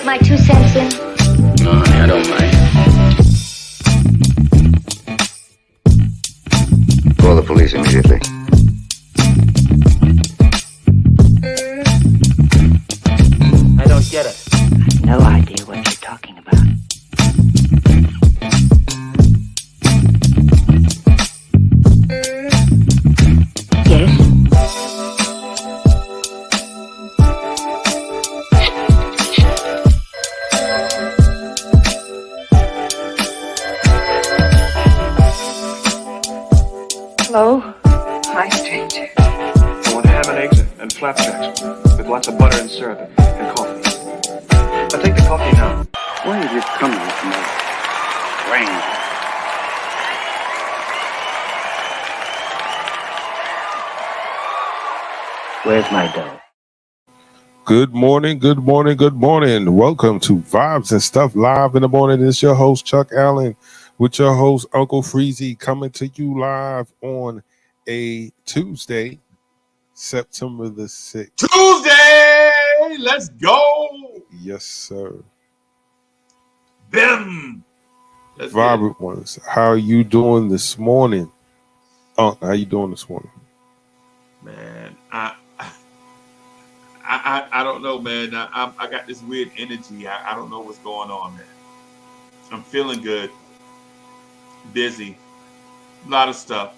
put my 2 cents in? No, honey, I don't mind. Call the police immediately. I don't get it. I've no idea what you're talking about. Yes? Hello? Hi, stranger. I want ham and eggs and flapjacks with lots of butter and syrup and coffee. I'll take the coffee now. Why have you come with me? Strange. Where's my dough? Good morning, good morning, good morning. Welcome to Vibes and Stuff Live in the Morning. It's your host, Chuck Allen, with your host, Uncle Freezie, coming to you live on a Tuesday, September the 6th. Tuesday! Let's go! Yes, sir. Them! Let's Robert ones, how are you doing this morning? How you doing this morning? Man, I don't know, man. I got this weird energy. I don't know what's going on, man. I'm feeling good. Busy. A lot of stuff.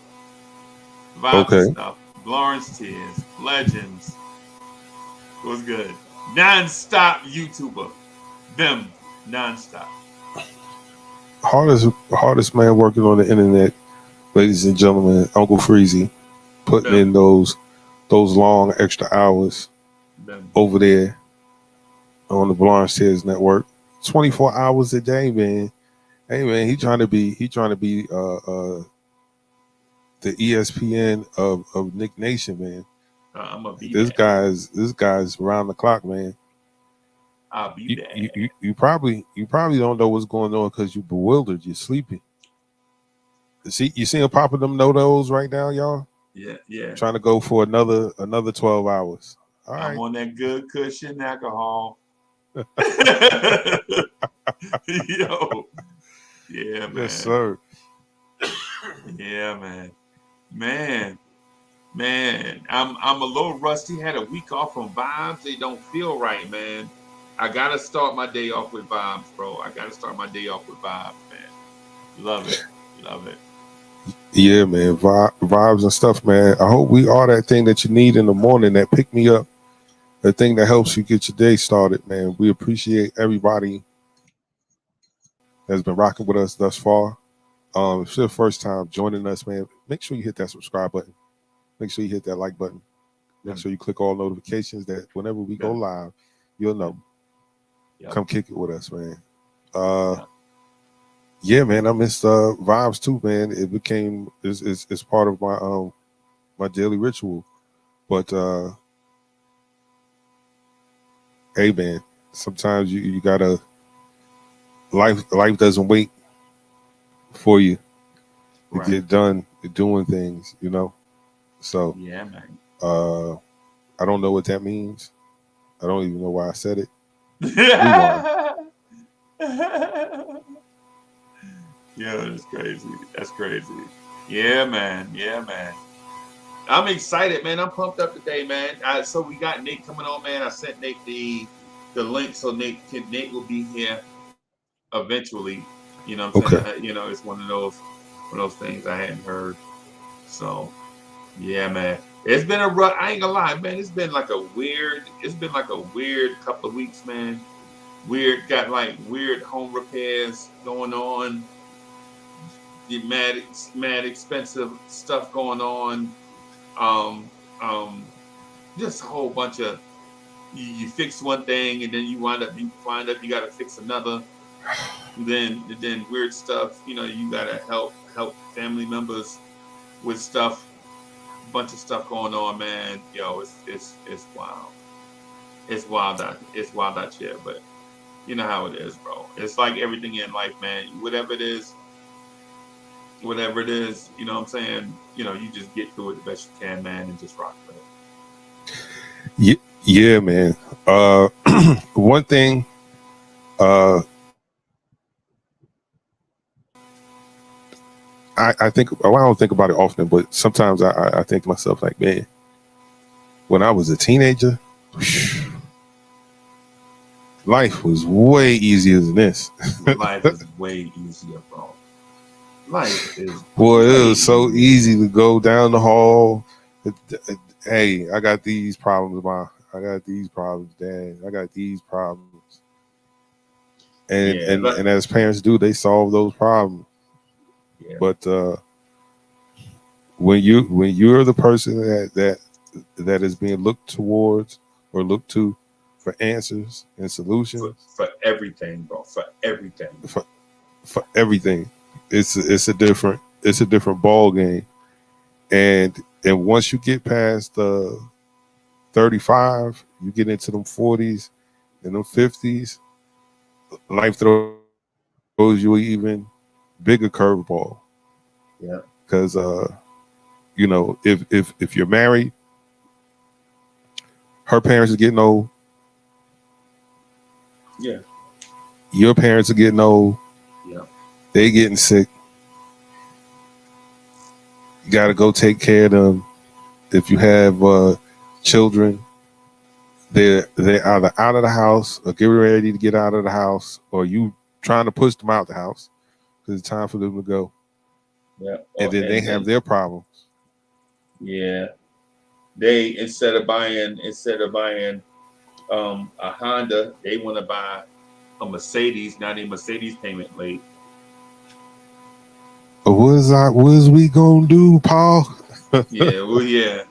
Vibes stuff. Lawrence Tears. Legends. What's good? Non-stop YouTuber. Them. Non-stop. Hardest man working on the internet, ladies and gentlemen, Uncle Freezie, putting in those long extra hours over there on the Lawrence Tears Network. 24 hours a day, man. Hey man, he trying to be the ESPN of Nick Nation, man. I'm gonna be this guy's around the clock, man. I'll be there. You probably don't know what's going on because you're bewildered, you're sleepy. You see him popping them no-nos right now, y'all? Yeah. Trying to go for another 12 hours. All right. I'm on that good cushion alcohol. Yo. Yeah, man. Yes, sir. Yeah, man. I'm a little rusty. Had a week off from Vibes. They don't feel right, man. I gotta start my day off with Vibes, bro. Man. Love it. Yeah, man. Vibes and stuff, man. I hope we are that thing that you need in the morning, that pick me up, the thing that helps you get your day started, man. We appreciate everybody that's been rocking with us thus far. If it's your first time joining us, man, make sure you hit that subscribe button. Make sure you hit that like button. Make sure you click all notifications that whenever we go live, you'll know. Come kick it with us, man. Yeah, man, I missed Vibes too, man. It became it's part of my my daily ritual. But hey, man, sometimes you gotta life doesn't wait for you to get done doing things, you know. So yeah, man. I don't know what that means. I don't even know why I said it. Yeah, that's crazy. Yeah, man. I'm excited, man. I'm pumped up today, man. So we got Nate coming on, man. I sent Nate the link so Nate will be here eventually. You know what I'm saying? You know, it's one of those things I hadn't heard. So yeah, man. It's been I ain't gonna lie, man. It's been like a weird couple of weeks, man. Got like weird home repairs going on. The mad expensive stuff going on. Just a whole bunch of you fix one thing and then you find out you gotta fix another. Then weird stuff, you know, you gotta help family members with stuff. Bunch of stuff going on, man. Yo, it's wild. It's wild out here, but you know how it is, bro. It's like everything in life, man. Whatever it is, you know what I'm saying? You know, you just get through it the best you can, man, and just rock with it. Yeah, man. One thing Uh, I think, well, I don't think about it often, but sometimes I think to myself like, man, when I was a teenager, life was way easier than this. Life is way easier, bro. Life is Boy, it way was so easy to go down the hall. Hey, I got these problems, Ma. I got these problems, Dad. I got these problems. And Yeah, and as parents do, they solve those problems. yeah. But when you're the person that is being looked towards or looked to for answers and solutions For everything, bro. For everything. for everything, it's a different ball game. And once you get past the 35, you get into them 40s and them 50s, life throws you an even bigger curveball. Yeah. Because you know, if you're married, her parents are getting old, Yeah. your parents are getting old, Yeah. they getting sick. You got to go take care of them. If you have children, they're either out of the house or getting ready to get out of the house, or you trying to push them out the house because it's time for them to go. Yeah. And then they have their problems. Yeah. They instead of buying a Honda, they want to buy a Mercedes. Now their Mercedes payment late. What is we gonna do, Paul? Yeah, well, yeah.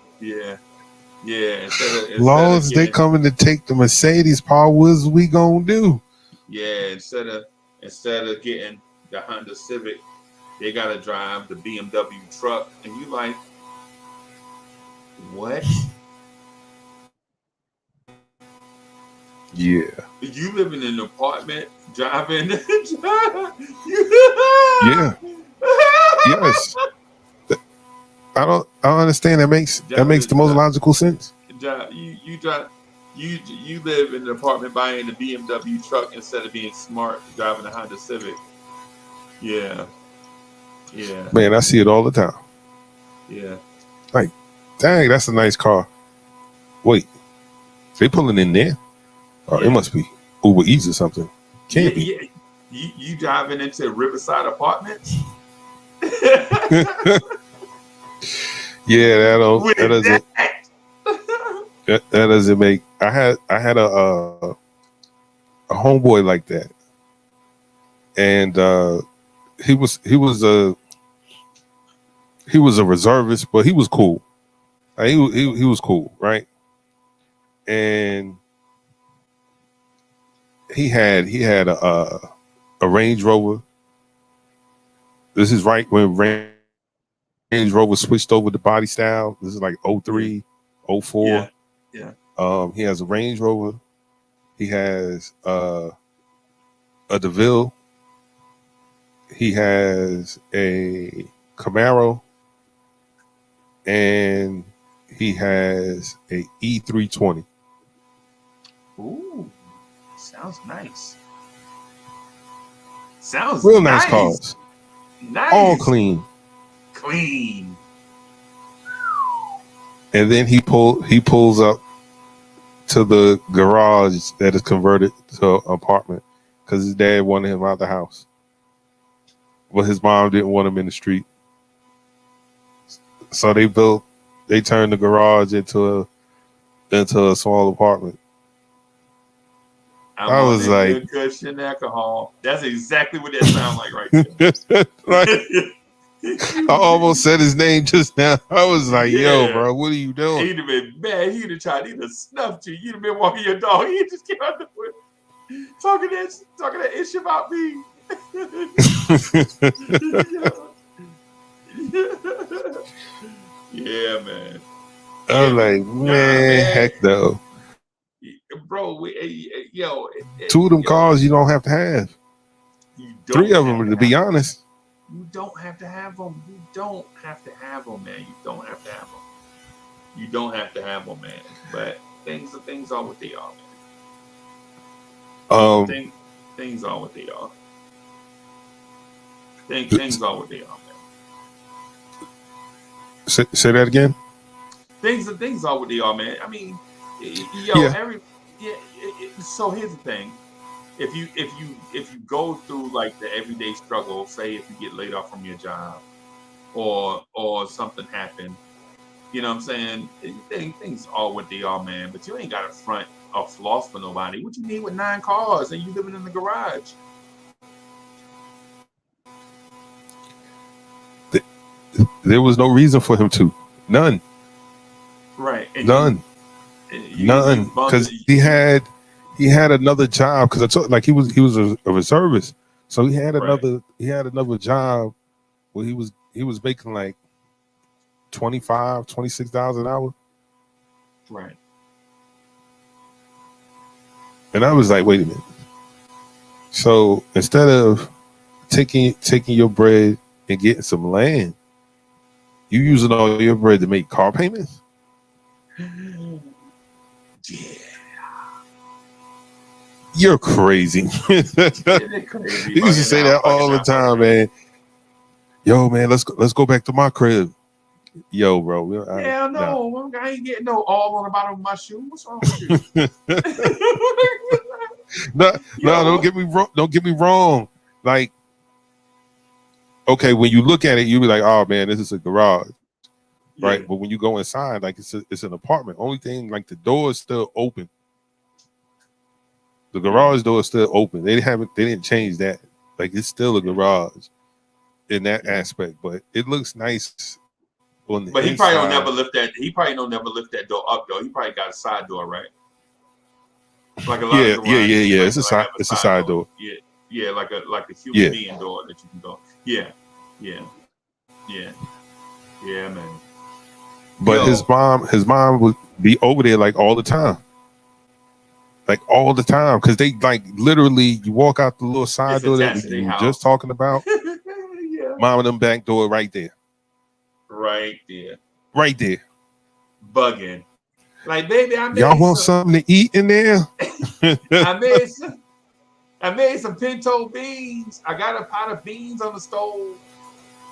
Instead of Laws, they getting coming to take the Mercedes, Paul. What is we gonna do? instead of getting the Honda Civic, they gotta drive the BMW truck, and you like, what? Yeah. You live in an apartment, driving. Yeah. Yes. I don't understand. That makes the most logical sense. You live in an apartment buying the BMW truck instead of being smart driving a Honda Civic. Yeah. Man, I see it all the time. Yeah. Like, dang, that's a nice car. Wait, they pulling in there? Or it must be Uber Eats or something. Can't be. Yeah. You driving into Riverside Apartments? Yeah, that doesn't make. I had a homeboy like that, and he was a reservist, but he was cool. He was cool, right? And he had a Range Rover. This is right when Range Rover switched over to body style. This is like 03, 04. Yeah. He has a Range Rover. He has a DeVille. He has a Camaro, and he has a E320. Ooh, sounds nice. Sounds Real nice cars. Nice. All clean. Clean. And then he pulls up to the garage that is converted to an apartment because his dad wanted him out the house, but his mom didn't want him in the street. So they turned the garage into a small apartment. I was like, cushion alcohol. That's exactly what that sounds like right there. I almost said his name just now. I was like, yo, bro, what are you doing? He'd have been mad. He'd have tried. He'd have snuffed you. You'd have been walking your dog. He just came out the way, talking that ish about me. Yeah, man. I'm like, man, heck no. Bro, two of them cars you don't have to have. Three of them, to be honest. You don't have to have them. You don't have to have them, man. You don't have to have them. You don't have to have them, man. But things are what they are, man. Things are what they are. Things are what they are, man. Say that again. Things are what they are, man. I mean, so here's the thing. If you go through like the everyday struggle, say if you get laid off from your job or something happened, you know what I'm saying? Things are what they are, man. But you ain't got to front or floss for nobody. What you need with 9 cars and you living in the garage? There was no reason for him to. None. Right. And none. None. Because he had another job. Because I told like he was a reservist, so he had another job where he was making like $26 an hour. Right. And I was like, wait a minute. So instead of taking your bread and getting some land, you using all your bread to make car payments? Yeah. You're crazy. You used to say that all the time, man. Yo, man, let's go back to my crib. Yo, bro. I ain't getting no all on the bottom of my shoe. What's wrong with you? No, don't get me wrong. Like, okay, when you look at it, you be like, oh man, this is a garage. Right. Yeah. But when you go inside, like it's an apartment. Only thing, like the door is still open. The garage door is still open. They didn't change that. Like it's still a garage in that aspect, but it looks nice on the But he inside. probably don't never lift that. He probably don't never lift that door up though. He probably got a side door, right? Like a lot of garages, It's a side door. Yeah, like a human being door that you can go. Yeah, man. But his mom would be over there like all the time. Like all the time, because they like literally you walk out the little side door that we were just talking about. Yeah. Mom and them back door right there. Right there. Bugging. Like, baby, y'all want something to eat in there? I made some pinto beans. I got a pot of beans on the stove.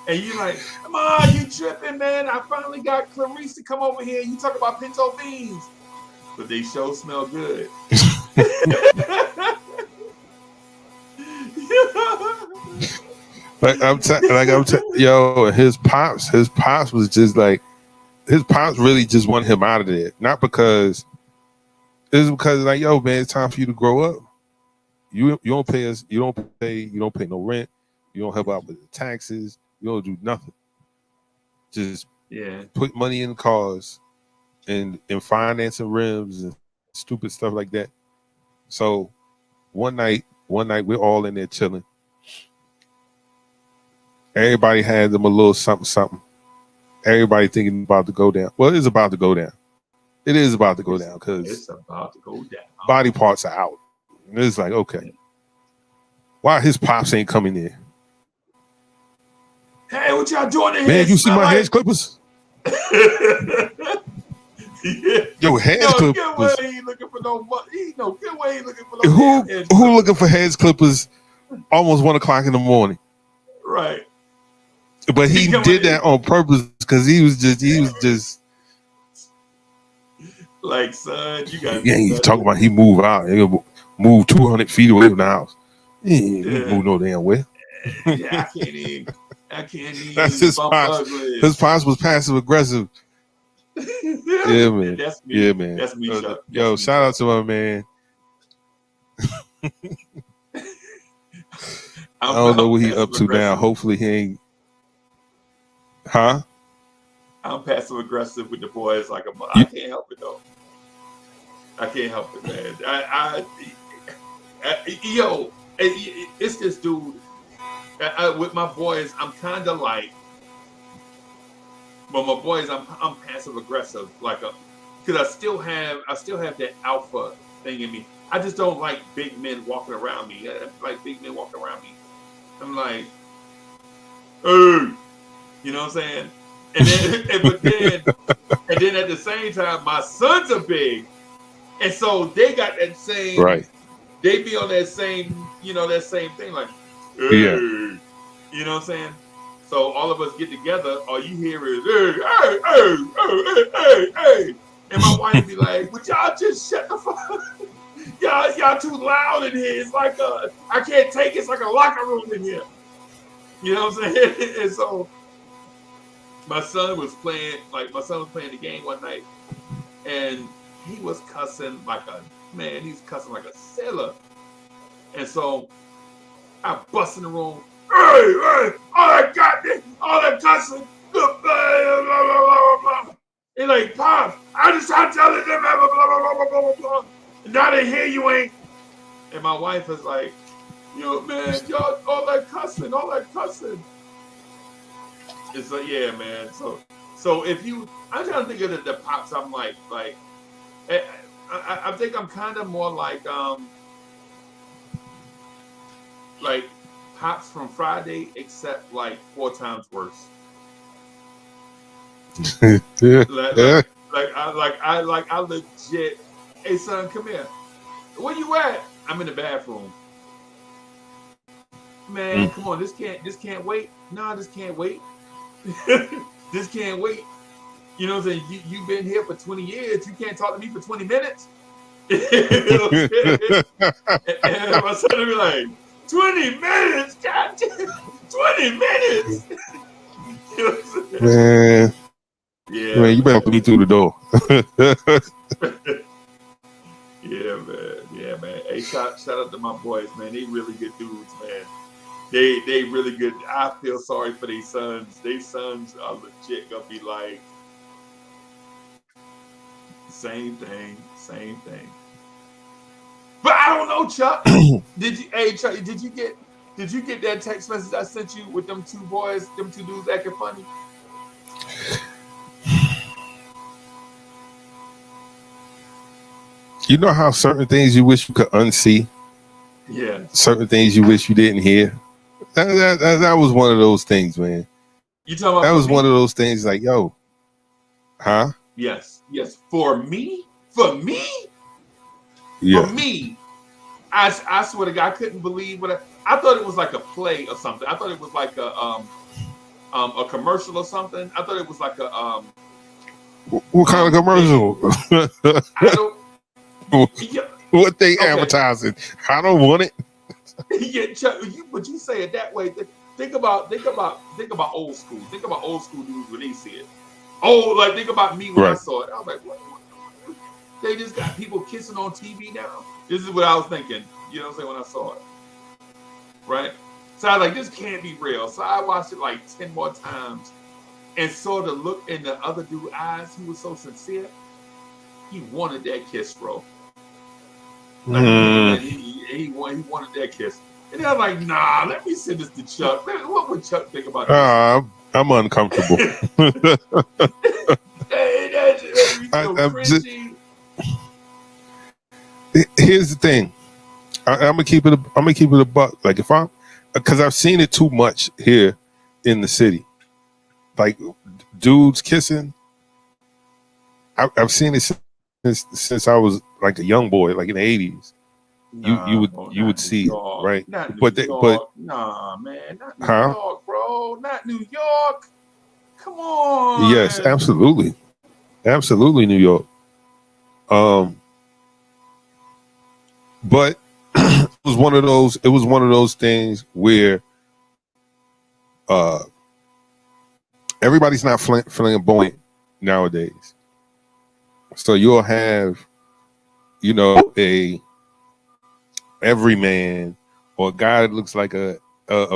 And you like, come on, you tripping, man. I finally got Clarice to come over here. You talk about pinto beans. But they sure smell good. Yo, his pops was just like, his pops really just wanted him out of there. Not because, it's because like, yo, man, it's time for you to grow up. You don't pay us, you don't pay no rent, you don't help out with the taxes, you don't do nothing. Just put money in cars and financing rims and stupid stuff like that. So one night we're all in there chilling. Everybody had them a little something. Everybody thinking about to go down. Well, it's about to go down. It is about to go down because it's about to go down. Body parts are out. And it's like, okay, why his pops ain't coming in? Hey, what y'all doing in here? Man, you see my hedge clippers? Yo, hedge clippers. Get away, he ain't looking for no money. Get away, he looking for no who looking for hedge clippers almost 1 o'clock in the morning? Right. But he did that on purpose because he was just like, son, you got. Yeah, he's talking about he moved out. He moved 200 feet away from the house. He ain't move no damn way. Yeah, I can't even. That's his pops. His pops was passive aggressive. Yeah, man. That's me. Yeah, man. That's me. Yo, shout out to my man. I don't know what he up to now. Hopefully he ain't. Huh? I'm passive aggressive with the boys like a mother. I can't help it though. I can't help it, man. Yo, it's this dude. With my boys, I'm kind of like. But my boys, I'm passive aggressive, because I still have that alpha thing in me. I just don't like big men walking around me. I'm like, hey, you know what I'm saying? And then, and then at the same time, my sons are big, and so they got that same. Right. They be on that same that same thing, like, hey, Yeah. you know what I'm saying? So all of us get together, all you hear is, hey, hey, hey, hey, hey, hey, hey. And my wife be like, would y'all just shut the fuck up? Y'all too loud in here. It's like I can't take it. It's like a locker room in here. You know what I'm saying? And so my son was playing the game one night, and he was cussing like a sailor. And so I bust in the room. Hey, all that cussing. Blah, blah, blah, blah, blah. He's like, Pops, I just tried telling them blah, blah, blah, blah, blah, blah. Now they hear you ain't. And my wife is like, man, y'all, all that cussing. It's like, yeah, man. So if I'm trying to think of the Pops. I'm like, I think I'm kind of more like Pops from Friday, except like 4 times worse. I legit. Hey son, come here. Where you at? I'm in the bathroom. Man, come on. This can't wait. Nah, this can't wait. This can't wait. You know what I'm saying? You've been here for 20 years. You can't talk to me for 20 minutes. You know what I'm saying? And my son would be like, 20 minutes? God damn, 20 minutes? You know what I'm saying? Man. Yeah. Man, you better put me through the door. Yeah, man. Hey, shout out to my boys, man. They really good dudes, man. They really good. I feel sorry for their sons. Their sons are legit gonna be like, same thing. But I don't know, Chuck. Chuck, did you get that text message I sent you with them 2 boys, them 2 dudes acting funny? You know how certain things you wish you could unsee? Yeah. Certain things you wish you didn't hear? That was one of those things, man. You talking about that was me? one of those things like, yo. Huh? Yes. For me? Yeah. For me, I swear to God, I couldn't believe what I thought it was like a play or something. I thought it was like a commercial or something. I thought it was like a what kind of commercial? I don't. What they advertising? I don't want it. Yeah, Chuck, but you say it that way. Think about old school. Think about old school dudes when they see it. Oh, like think about me when I saw it. I was like, what? They just got people kissing on TV now. This is what I was thinking. You know what I'm saying when I saw it, right? So I was like, this can't be real. So I watched it like 10 more times and saw the look in the other dude's eyes. He was so sincere. He wanted that kiss, bro. Like, he wanted that kiss. And I was like, nah, let me send this to Chuck. Man, what would Chuck think about this? I'm uncomfortable. Here's the thing. I'm gonna keep it a buck. Like because I've seen it too much here in the city. Like dudes kissing. I've seen it since I was like a young boy, like in the 80s. You would see it, right? Not New York. Nah, man, not New York, bro. Not New York. Come on. Yes, absolutely, New York. But it was one of those things where everybody's not flamboyant nowadays. So you'll have, a everyman or a guy that looks like a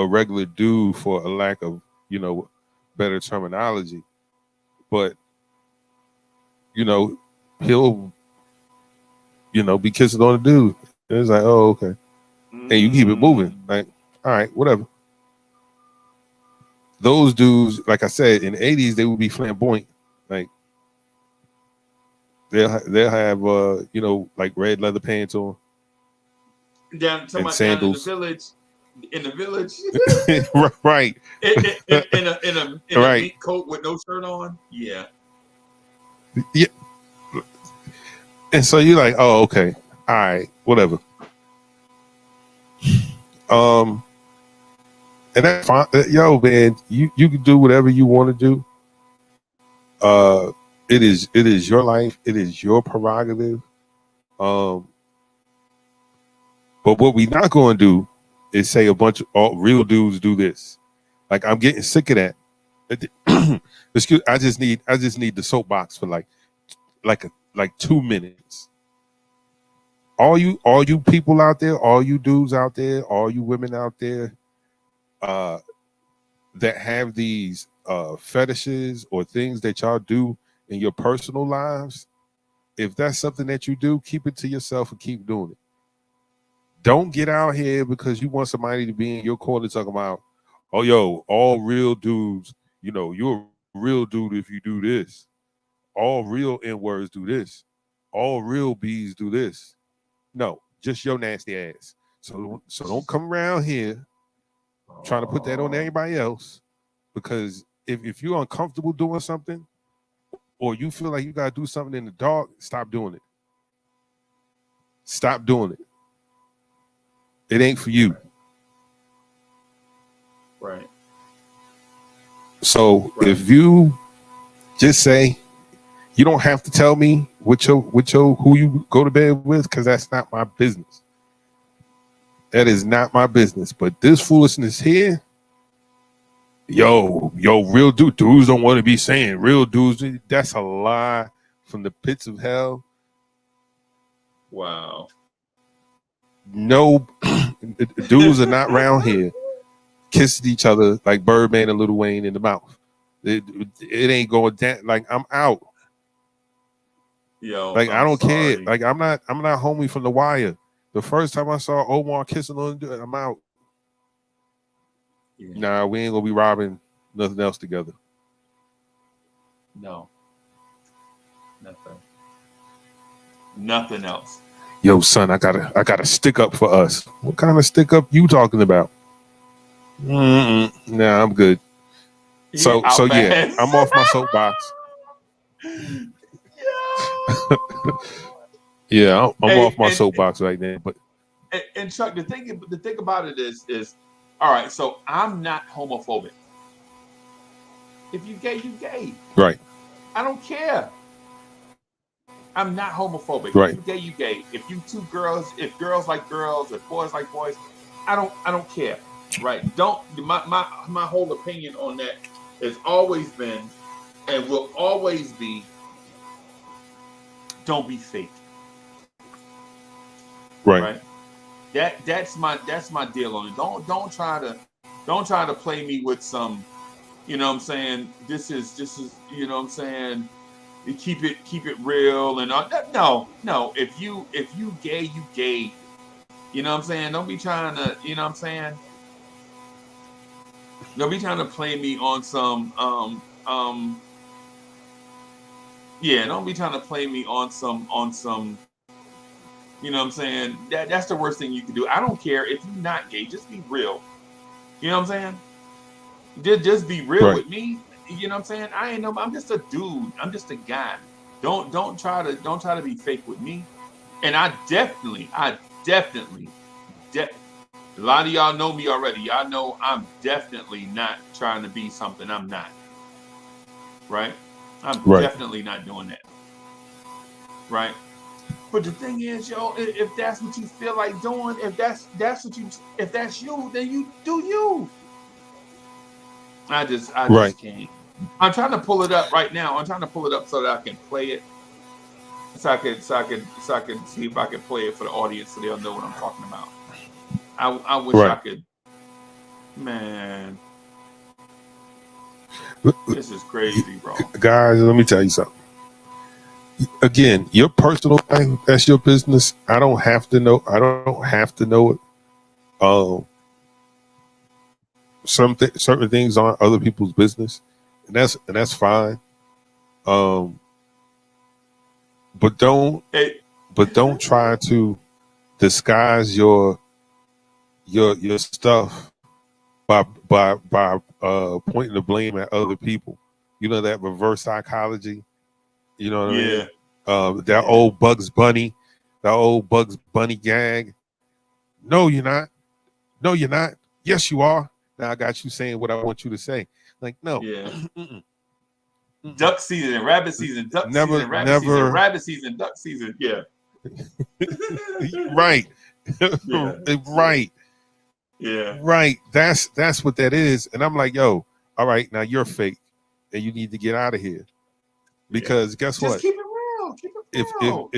regular dude, for a lack of, better terminology. But, he'll, be kissing on a dude. And it's like, oh, okay. And you keep it moving. Like, all right, whatever. Those dudes, like I said, in the 80s, they would be flamboyant. Like, they'll have like red leather pants on. Down sandals. Down in the village. Right. In a neat coat with no shirt on. Yeah. Yeah. And so you're like, oh, okay. All right, whatever. Um, and that's fine. Yo, man, you can do whatever you want to do. It is your life. It is your prerogative. Um, but what we not going to do is say a bunch of real dudes do this. Like I'm getting sick of that. Excuse. I just need the soapbox for like 2 minutes. All you people out there, all you dudes out there, all you women out there, that have these fetishes or things that y'all do in your personal lives. If that's something that you do, keep it to yourself and keep doing it. Don't get out here because you want somebody to be in your corner talking about, oh, yo, all real dudes, you're a real dude if you do this. All real N-words do this. All real B's do this. No, just your nasty ass. So don't come around here trying to put that on everybody else, because if you're uncomfortable doing something or you feel like you got to do something in the dark, stop doing it. Stop doing it. It ain't for you. Right. So if you just say, you don't have to tell me who you go to bed with, because that's not my business. That is not my business. But this foolishness here, yo, real dudes don't want to be saying real dudes. That's a lie from the pits of hell. Wow. No, dudes are not around here kissing each other like Birdman and Lil Wayne in the mouth. It ain't going down. Like, I'm out. Yo, like, I don't sorry. care. Like, I'm not homie from The Wire. The first time I saw Omar kissing on, I'm out. Yeah. Nah, we ain't gonna be robbing nothing else together. No. Nothing else. Yo, son, I got a stick up for us. What kind of stick up you talking about? Nah, I'm good. So yeah, I'm off my soapbox. Yeah, I'm off my soapbox right now. But and Chuck, the thing about it is, all right. So I'm not homophobic. If you gay, you gay. Right. I don't care. I'm not homophobic. Right. If you gay, you gay. If you two girls, if girls like girls, if boys like boys, I don't care. Right. My whole opinion on that has always been and will always be, don't be fake. Right. That's my deal on it. Don't try to play me with some, you know what I'm saying, this is you know what I'm saying, you keep it real and all that. No. If you gay, you gay. You know what I'm saying? Don't be trying to, you know what I'm saying? Don't be trying to play me on some yeah, don't be trying to play me on some you know what I'm saying? That's the worst thing you can do. I don't care if you're not gay, just be real. You know what I'm saying? Just be real with me. You know what I'm saying? I'm just a dude. I'm just a guy. Don't try to be fake with me. And I definitely a lot of y'all know me already. Y'all know I'm definitely not trying to be something I'm not. Right? I'm definitely not doing that. Right? But the thing is, yo, if that's what you feel like doing, if that's you, then you do you. I just can't. I'm trying to pull it up right now. I'm trying to pull it up so that I can play it. So I can see if I can play it for the audience so they'll know what I'm talking about. I wish I could. Man, this is crazy, bro. Guys, let me tell you something. Again, your personal thing, that's your business. I don't have to know it. Certain things aren't other people's business, and that's fine. But don't try to disguise your stuff by pointing the blame at other people. You know, that reverse psychology. You know what I mean? That old Bugs Bunny gag. No, you're not. No, you're not. Yes, you are. Now I got you saying what I want you to say. Like, no. Yeah. Mm-mm. Mm-mm. Duck season, rabbit season, duck Never- season, rabbit never- season, rabbit season, duck season. Yeah. Right. Yeah. Right. Yeah. Right. That's what that is. And I'm like, yo, all right, now you're fake and you need to get out of here. Because guess Just what? keep it real. Keep it real.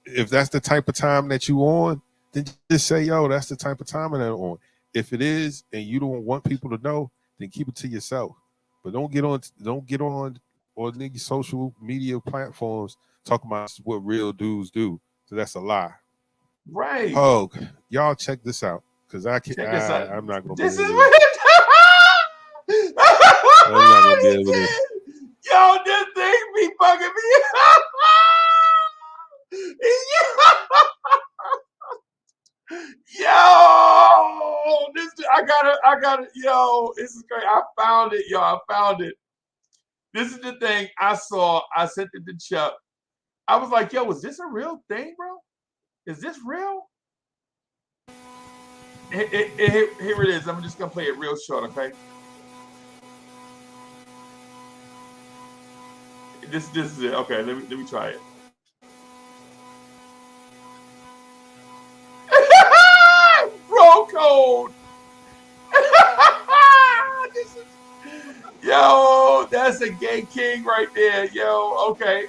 If that's the type of time that you on, then just say, yo, that's the type of time that I'm on. If it is and you don't want people to know, then keep it to yourself. But don't get on or nigga social media platforms talking about what real dudes do. So that's a lie. Right. Oh, y'all check this out. Because I can't Check this out. I'm not gonna This be is able what to, I'm not gonna be able to. Yo, this thing be bugging me. Yo, this I gotta. Yo, this is great. I found it, yo. I found it. This is the thing I saw. I sent it to Chuck. I was like, yo, is this a real thing, bro? Is this real? Here it is. I'm just gonna play it real short, okay? This is it. Okay, let me try it. Bro code. Yo, that's a gay king right there. Yo, okay.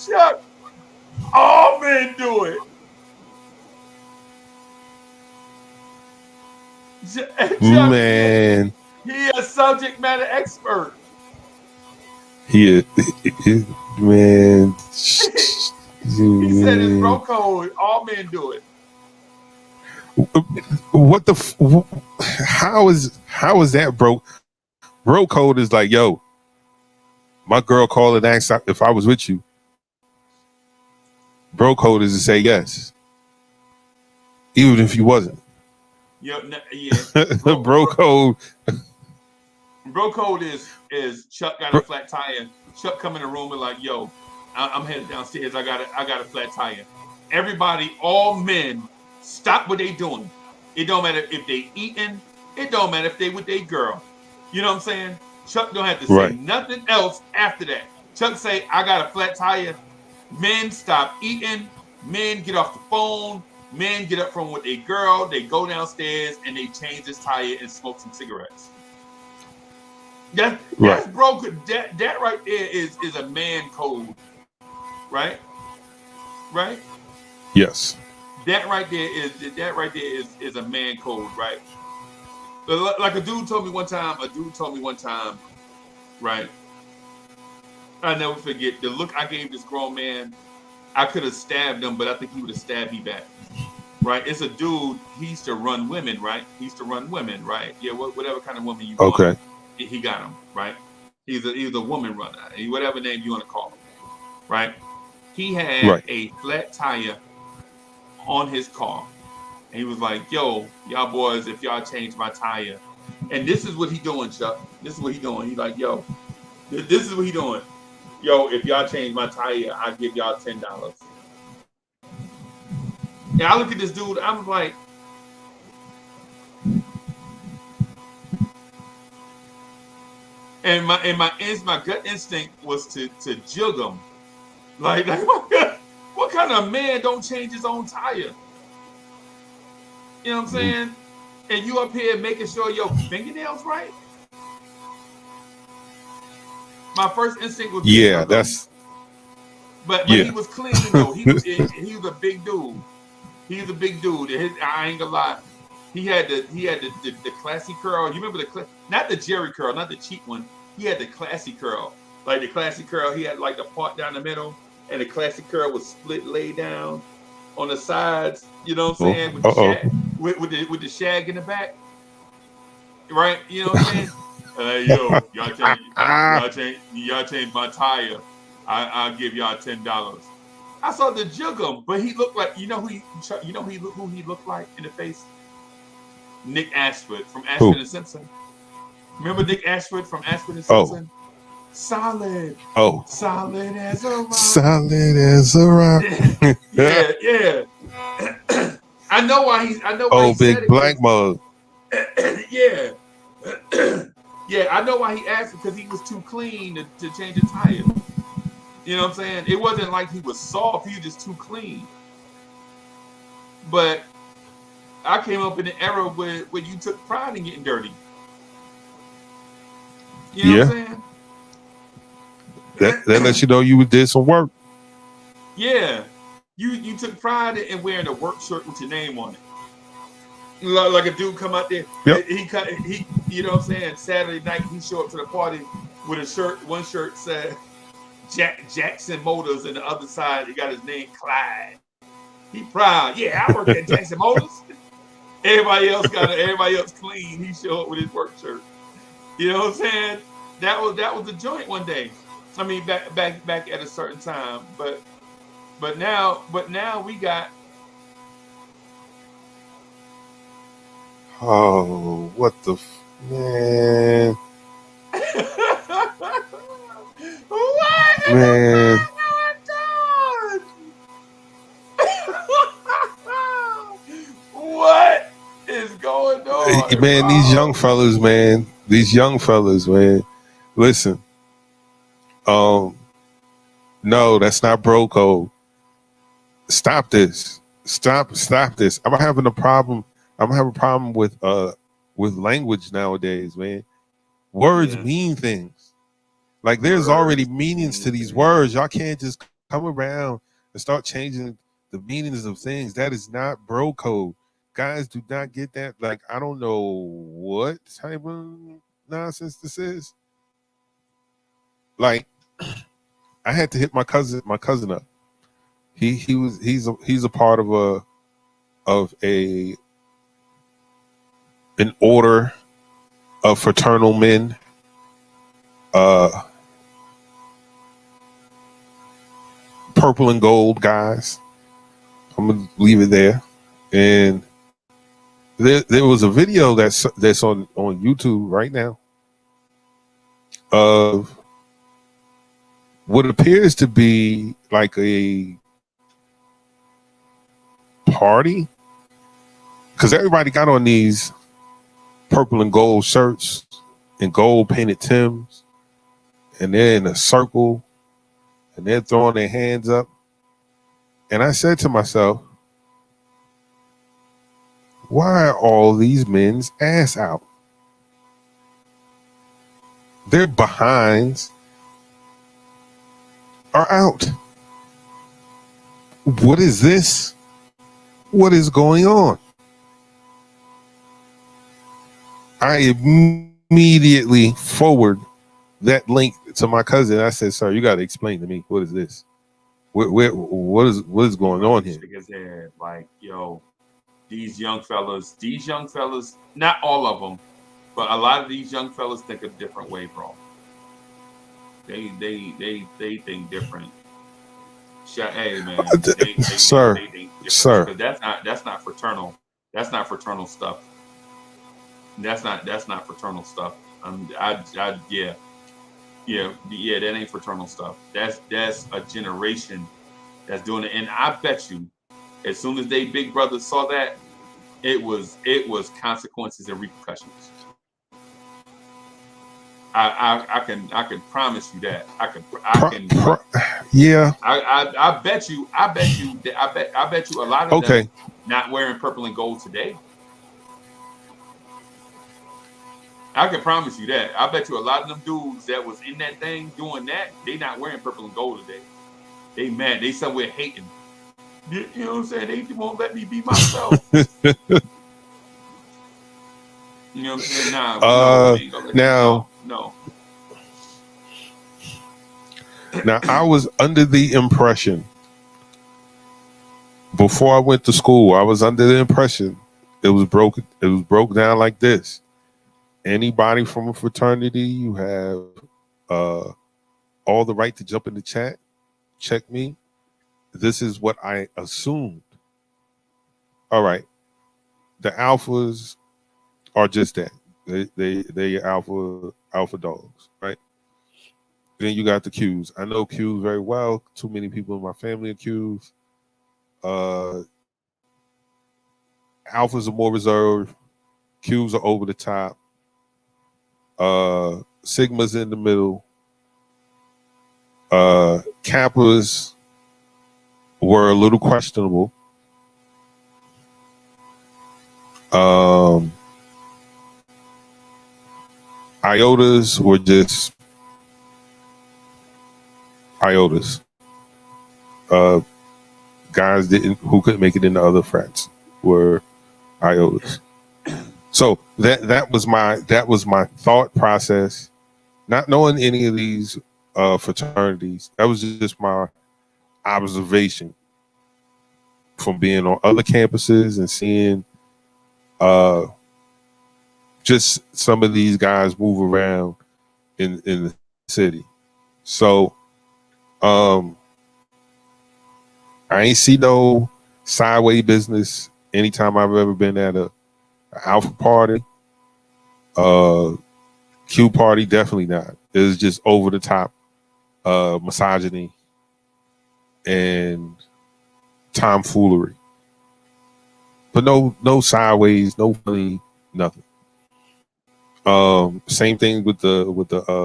Chuck, all men do it. Chuck, Man, he a subject matter expert. he man. He said it's bro code. All men do it. What the? How is that, bro? Bro code is like, yo, my girl called and asked if I was with you. Bro code is to say yes, even if you wasn't. Yeah. Bro code. Bro code is Chuck got a flat tire. Chuck come in the room and like, yo, I'm headed downstairs. I got a flat tire. Everybody, all men, stop what they doing. It don't matter if they eating. It don't matter if they with their girl. You know what I'm saying? Chuck don't have to say nothing else after that. Chuck say, I got a flat tire. Men stop eating. Men get off the phone. Men get up from with their girl. They go downstairs and they change this tire and smoke some cigarettes. That's broken. That right there is a man code. Right? Yes. That right there is a man code, right? Like a dude told me one time, right? I never forget the look I gave this grown man. I could have stabbed him, but I think he would have stabbed me back. Right? It's a dude, he used to run women, right? Right? Yeah, whatever kind of woman you want. Okay. He got him, right? He's a woman runner, whatever name you want to call him, right? He had a flat tire on his car. And he was like, yo, y'all boys, if y'all change my tire. And this is what he doing, Chuck. This is what he doing. He's like, yo, this is what he doing. Yo, if y'all change my tire, I'll give y'all $10. And I look at this dude, I was like, and my gut instinct was to jug him. Like what kind of man don't change his own tire? You know what I'm saying? And you up here making sure your fingernails right? My first instinct was that's. But he was clean though. He was a big dude. He was a big dude. I ain't gonna lie. He had the classy curl. You remember not the Jerry curl, not the cheap one. He had the classy curl. Like the classy curl, he had like the part down the middle, and the classy curl was split, laid down on the sides. You know what I'm saying? With the shag, with the shag in the back. Right? You know what I'm saying? Yo, y'all change my tire. I'll give y'all $10. I saw the jug him, but he looked like who he looked like in the face? Nick Ashford from Ashford and Simpson. Remember Nick Ashford from Ashford and Simpson? Solid. Oh, Solid as a rock. solid as a rock. Yeah. I know why he Oh, said big it. black mug. Yeah. Yeah, I know why he asked it, because he was too clean to change a tire. You know what I'm saying? It wasn't like he was soft, he was just too clean. But I came up in an era where you took pride in getting dirty. You know what I'm Yeah, saying? that lets you know you did some work. Yeah. You took pride in wearing a work shirt with your name on it. Like a dude come out there, Yep. he you know what I'm saying, Saturday night he show up to the party with a shirt, one shirt said Jackson Motors, and the other side he got his name Clyde. He proud. Yeah, I work at Jackson Motors. Everybody else clean. He show up with his work shirt. You know what I'm saying? That was the joint one day. I mean, back at a certain time. But now we got. Oh, what the man? What is Man, going on? What is going on, man, these young bro? fellas, man. These young fellas, man. Listen, no, that's not bro code. Stop this. Stop this. I'm having a problem. I'm having a problem with language nowadays, man. Words Yeah. mean things. Like there's already meanings to these words. Y'all can't just come around and start changing the meanings of things. That is not bro code. Guys do not get that. Like, I don't know what type of nonsense this is. Like, I had to hit my cousin up. He's a part of an order of fraternal men. Purple and gold guys. I'm gonna leave it there. And there was a video that's on YouTube right now of what appears to be like a party, because everybody got on these purple and gold shirts and gold painted Timbs, and they're in a circle and they're throwing their hands up. And I said to myself, why are all these men's ass out? Their behinds are out. What is this? What is going on? I immediately forward that link to my cousin. I said, "Sir, you got to explain to me, what is this? What is going on here?" Shake his head like, yo, these young fellas, not all of them, but a lot of these young fellas think a different way, bro. They think different. Hey man, Sir, they think different. sir. Because that's not fraternal. That's not fraternal stuff. That's not fraternal stuff. Yeah, that ain't fraternal stuff. That's a generation that's doing it. And I bet you, as soon as they big brothers saw that, it was consequences and repercussions. I can promise you that. Yeah. I bet you a lot of them not wearing purple and gold today. I can promise you that. I bet you a lot of them dudes that was in that thing doing that, they not wearing purple and gold today. They mad. They somewhere hating. You know what I'm saying? They won't let me be myself. You know what I'm saying? No. Now, I was under the impression, before I went to school, it was broke down like this. Anybody from a fraternity, you have all the right to jump in the chat, check me. This is what I assumed. All right. The alphas are just that. They alpha dogs, right? Then you got the Qs. I know Qs very well. Too many people in my family are Qs. Uh, Alphas are more reserved. Qs are over the top. Sigmas in the middle. Kappas were a little questionable. Iotas were just Iotas. Guys who couldn't make it into other frats were Iotas. So that was my thought process. Not knowing any of these fraternities, that was just my observation from being on other campuses and seeing just some of these guys move around in the city. So I ain't see no sideways business anytime I've ever been at a alpha party. Q party, definitely not. It was just over the top misogyny and tomfoolery. But no sideways, no funny, nothing. Same thing with the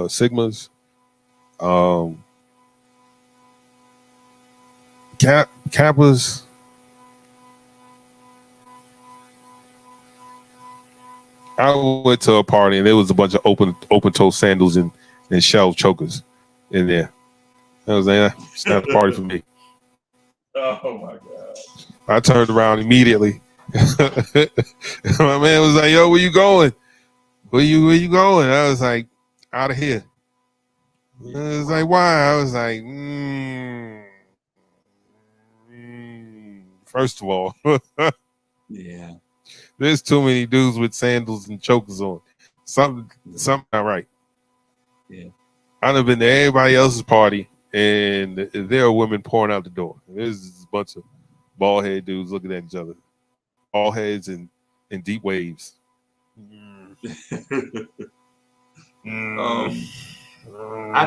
Sigmas. Kappas. I went to a party and there was a bunch of open toe sandals and shell chokers in there. I was like, it's not a party for me. Oh my God. I turned around immediately. My man was like, yo, where you going? Where you going? I was like, out of here. I was like, why? I was like, first of all, Yeah. there's too many dudes with sandals and chokers on. Something not right. Yeah. I've been to everybody else's party, and there are women pouring out the door. There's a bunch of bald head dudes looking at each other, bald heads and deep waves. I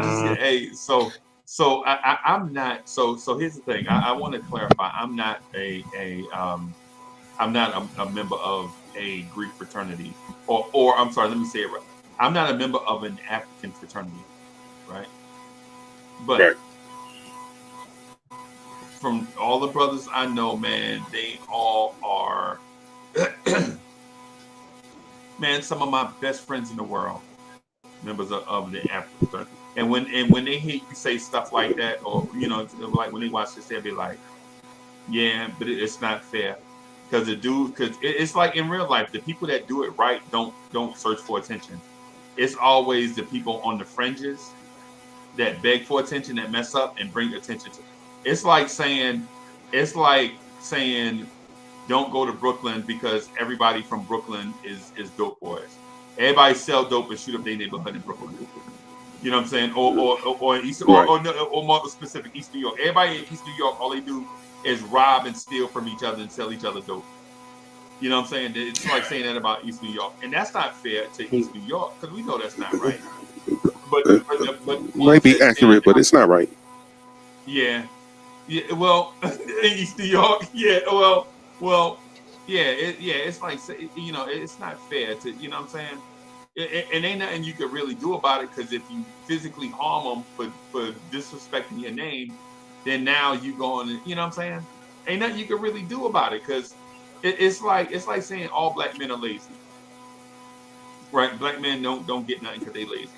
just I'm not so here's the thing. I want to clarify. I'm not I'm not a member of a Greek fraternity, or I'm sorry, let me say it right. I'm not a member of an African fraternity, right? But Right. from all the brothers I know, man, they all are, man, some of my best friends in the world, members of the African fraternity. And when they hear you say stuff like that, or like when they watch this, they'll be like, yeah, but it's not fair. Because it's like in real life, the people that do it right don't search for attention. It's always the people on the fringes that beg for attention, that mess up and bring attention to. It's like saying, don't go to Brooklyn because everybody from Brooklyn is dope boys. Everybody sell dope and shoot up their neighborhood in Brooklyn. You know what I'm saying? Or East, Right. or more specific, East New York. Everybody in East New York, all they do is rob and steal from each other and sell each other dope. You know what I'm saying? It's like saying that about East New York, and that's not fair to East New York because we know that's not right. But Might be accurate, but it's not right. Yeah. Well, in East New York, yeah. Well, yeah. It's like it's not fair to what I'm saying. And ain't nothing you could really do about it because if you physically harm them for disrespecting your name, then now you going to, what I'm saying? Ain't nothing you can really do about it because it's like saying all black men are lazy, right? Black men don't get nothing because they lazy.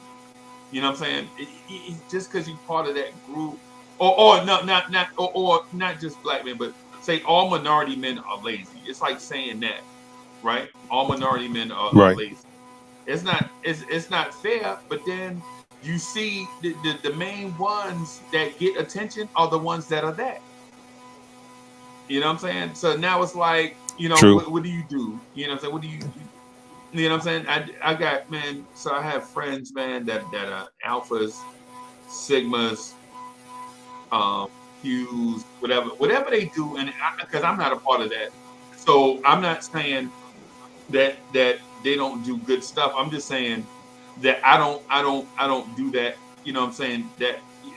You know what I'm saying? Just because you're part of that group, or not just black men, but say all minority men are lazy. It's like saying that, right? All minority men are lazy. It's not fair, but then you see the main ones that get attention are the ones that are that. You know what I'm saying? So now it's like, what do you do? You know what I'm saying? What do you know what I'm saying? I got, man, so I have friends, man, that are alphas, sigmas, Qs, whatever they do, and because I'm not a part of that. So I'm not saying that they don't do good stuff. I'm just saying that I don't do that. You know what I'm saying?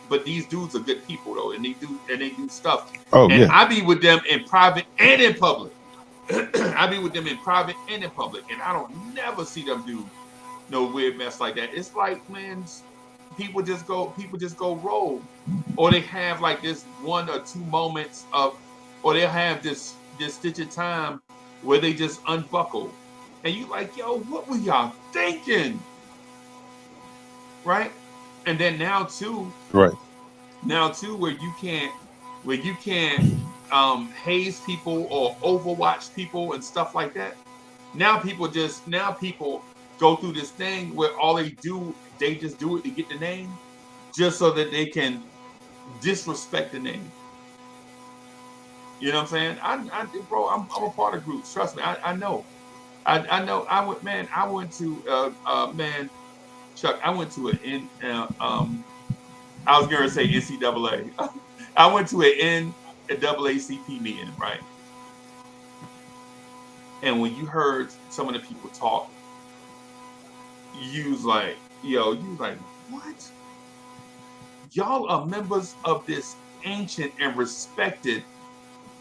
But these dudes are good people though, and they do stuff. Oh And yeah. I be with them in private and in public. I be with them in private and in public, and I don't never see them do no weird mess like that. It's like, man, people just go rogue, or they have like this 1 or 2 moments of, or they'll have this stitch of time where they just unbuckle, and you like, yo, what were y'all thinking, right? And then now too, Right. where you can't haze people or overwatch people and stuff like that. Now people go through this thing where they just do it to get the name, just so that they can disrespect the name. You know what I'm saying? Bro, I'm a part of groups. Trust me, I know. I know. I went to Chuck. I went to I was gonna say NCAA. I went to an NAACP meeting, right? And when you heard some of the people talk, you was like, what? Y'all are members of this ancient and respected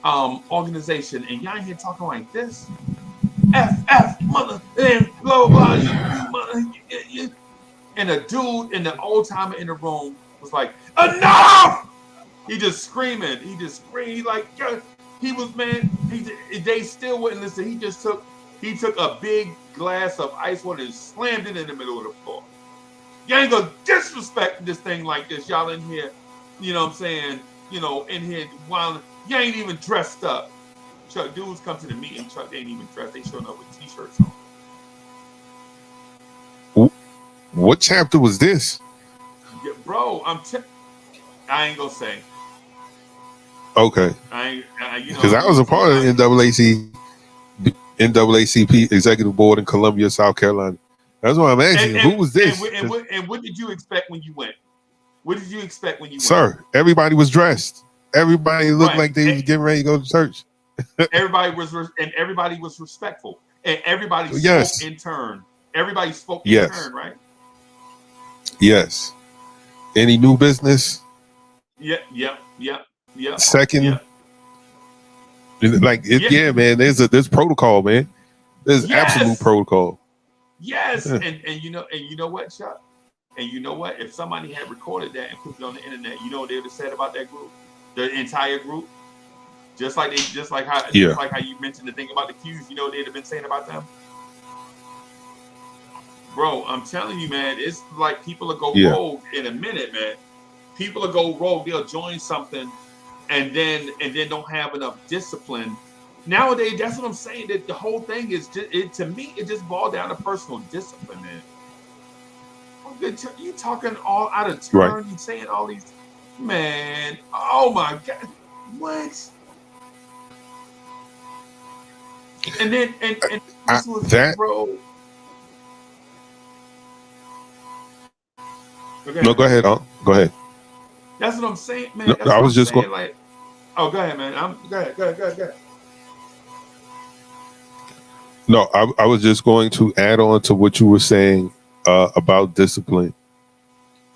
organization, and y'all ain't here talking like this. F mother and blah blah, you mother. And the dude and the old timer in the room was like, enough! He just screaming. He like, he was, man. They still wouldn't listen. He took a big glass of ice water and slammed it in the middle of the floor. You ain't gonna disrespect this thing like this. Y'all in here, you know what I'm saying? You know, in here while you ain't even dressed up. Chuck, dudes come to the meeting. Chuck, they ain't even dressed. They showing up with t-shirts on. What chapter was this? Yeah, bro, I ain't gonna say. Okay. Because I was a part of the NAACP Executive Board in Columbia, South Carolina. That's why I'm asking. Who was this? And what did you expect when you went? What did you expect when you went? Sir, everybody was dressed. Everybody looked like they was getting ready to go to church. everybody was respectful, and everybody spoke in turn. Everybody spoke in turn, right? Yes. Any new business? Yeah. Second, man. There's protocol, man. There's absolute protocol. Yes, and you know what, Chuck? And you know what? If somebody had recorded that and put it on the internet, you know what they would have said about that group, the entire group. Just like how you mentioned the thing about the Qs, you know what they'd have been saying about them. Bro, I'm telling you, man, it's like people will go rogue in a minute, man. People will go rogue. They'll join something, and then don't have enough discipline. Nowadays, that's what I'm saying. That the whole thing is to me, it just boils down to personal discipline, man. You talking all out of turn? Right. You saying all these, man? Oh my God, what? And then this was that, bro. Okay. No, go ahead. Go ahead. That's what I'm saying, man. No, I was just going. Like, oh, go ahead, man. Go ahead. No, I was just going to add on to what you were saying about discipline.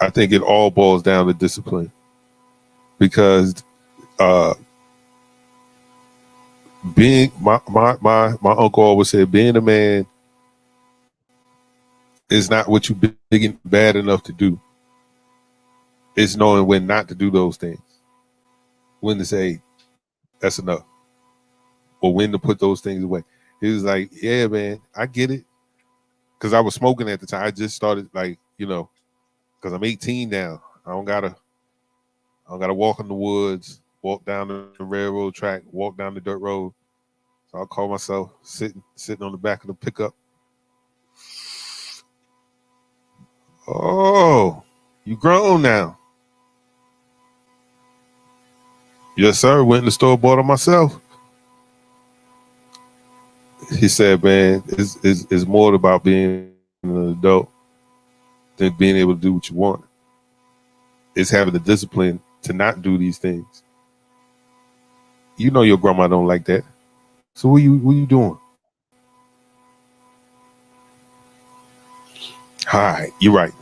I think it all boils down to discipline, because being my uncle always said, being a man is not what you big and bad enough to do. It's knowing when not to do those things, when to say that's enough, or when to put those things away. He was like, yeah, man, I get it. Because I was smoking at the time. I just started, like, because I'm 18 now. I don't gotta walk in the woods, walk down the railroad track, walk down the dirt road. So I'll call myself sitting on the back of the pickup. Oh, you grown now. Yes, sir. Went in the store, bought it myself. He said, man, it's more about being an adult than being able to do what you want. It's having the discipline to not do these things. You know your grandma don't like that. So what you doing? All right, you're right.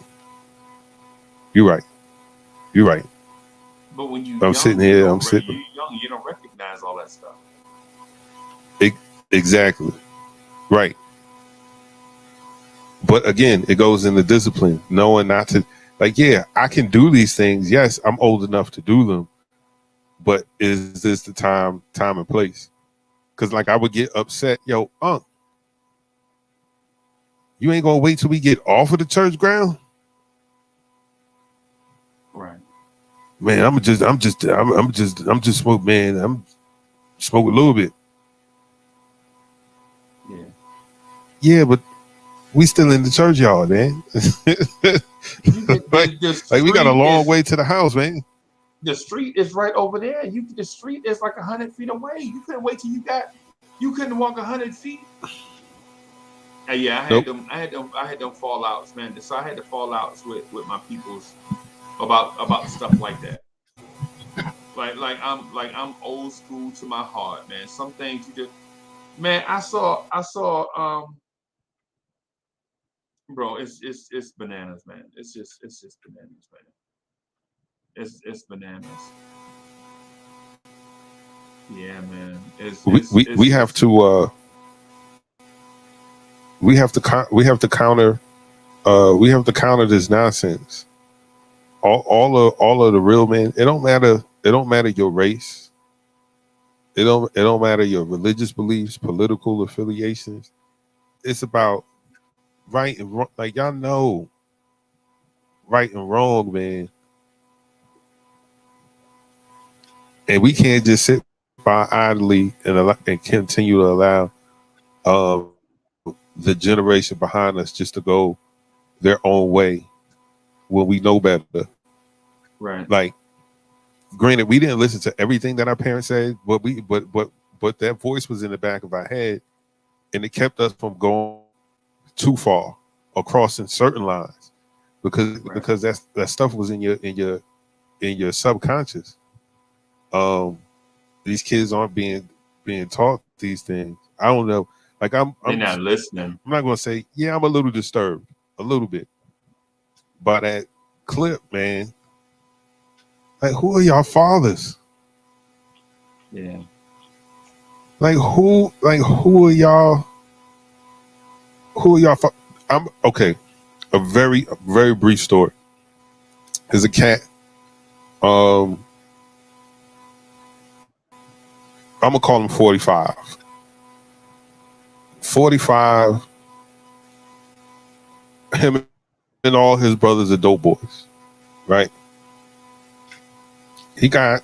You're right. You're right. But when you I'm young, sitting you here. don't I'm sitting. you young, you don't recognize all that stuff. Exactly. Right. But again, it goes into discipline, knowing not to. Like, yeah, I can do these things. Yes, I'm old enough to do them. But is this the time and place? Because like I would get upset, yo, you ain't gonna wait till we get off of the church ground, Right. man. I'm just smoke, man. I'm smoke a little bit. Yeah. Yeah, but we still in the churchyard, man. like we got a long way to the house, man. The street is right over there. The street is like 100 feet away. You couldn't wait till you couldn't walk 100 feet. Yeah, I had them fallouts, man. So I had the fallouts with my peoples about stuff like that. Like I'm old school to my heart, man. Some things you just, man. I saw bro. It's bananas, man. It's just bananas, man. It's bananas. Yeah, man. We have to counter this nonsense. All of the real men. It don't matter your race. It don't matter your religious beliefs, political affiliations. It's about right and wrong. Like y'all know, right and wrong, man. And we can't just sit by idly and continue to allow the generation behind us just to go their own way when we know better. Right. Like, granted, we didn't listen to everything that our parents said, but that voice was in the back of our head, and it kept us from going too far or crossing certain lines because that stuff was in your subconscious. These kids aren't being taught these things. I don't know. Like I'm not listening. I'm not gonna say, yeah, I'm a little disturbed, a little bit, by that clip, man. Like, who are y'all fathers? Yeah. Like who are y'all? Who are y'all? I'm okay. A very brief story. There's a cat. I'm gonna call him 45. 45. Him and all his brothers are dope boys, right? He got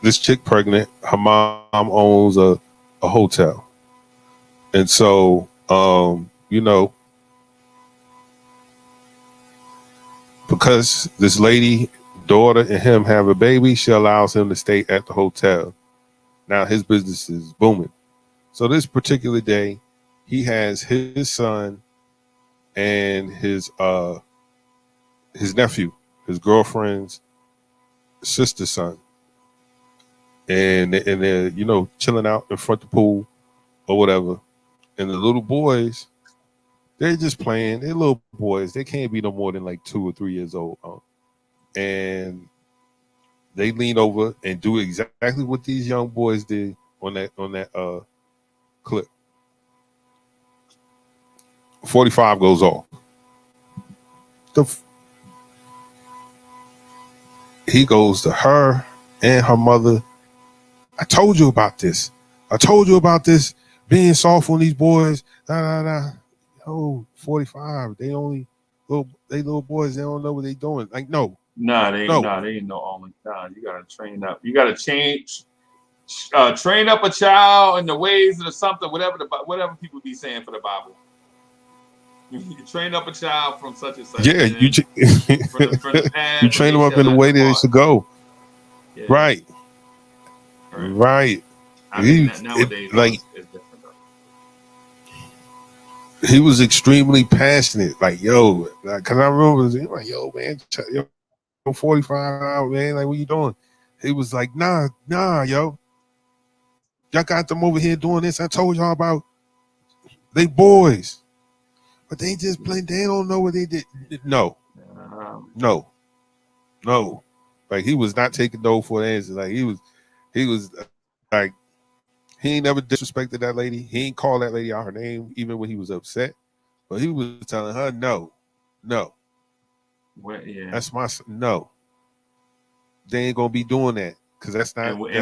this chick pregnant. Her mom owns a hotel, and so because this lady daughter and him have a baby, she allows him to stay at the hotel. Now his business is booming. So this particular day, he has his son and his nephew, his girlfriend's sister's son, and they're chilling out in front of the pool or whatever. And the little boys, they're just playing. They're little boys. They can't be no more than like 2 or 3 years old. And they lean over and do exactly what these young boys did on that clip. 45 goes off. He goes to her and her mother. I told you about this. I told you about this being soft on these boys. Oh, 45. They little boys. They don't know what they doing. Like, no. They ain't no only. Nah, you gotta train up. You gotta train up a child in the ways of something, whatever people be saying for the Bible. You train up a child from such and such. Yeah, you you train them up in the way that they should go. Yeah. Right. I mean, nowadays, it's different though. He was extremely passionate. Like, yo, because I remember like, yo, man, 45, man, like, what you doing? He was like, nah, yo. Y'all got them over here doing this. I told y'all about. They boys. But they just play. They don't know what they did. No. No, no. Like he was not taking no for an answer. Like he was like he ain't never disrespected that lady. He ain't called that lady out her name even when he was upset. But he was telling her no. Well, yeah. That's my no. They ain't gonna be doing that because that's not. And women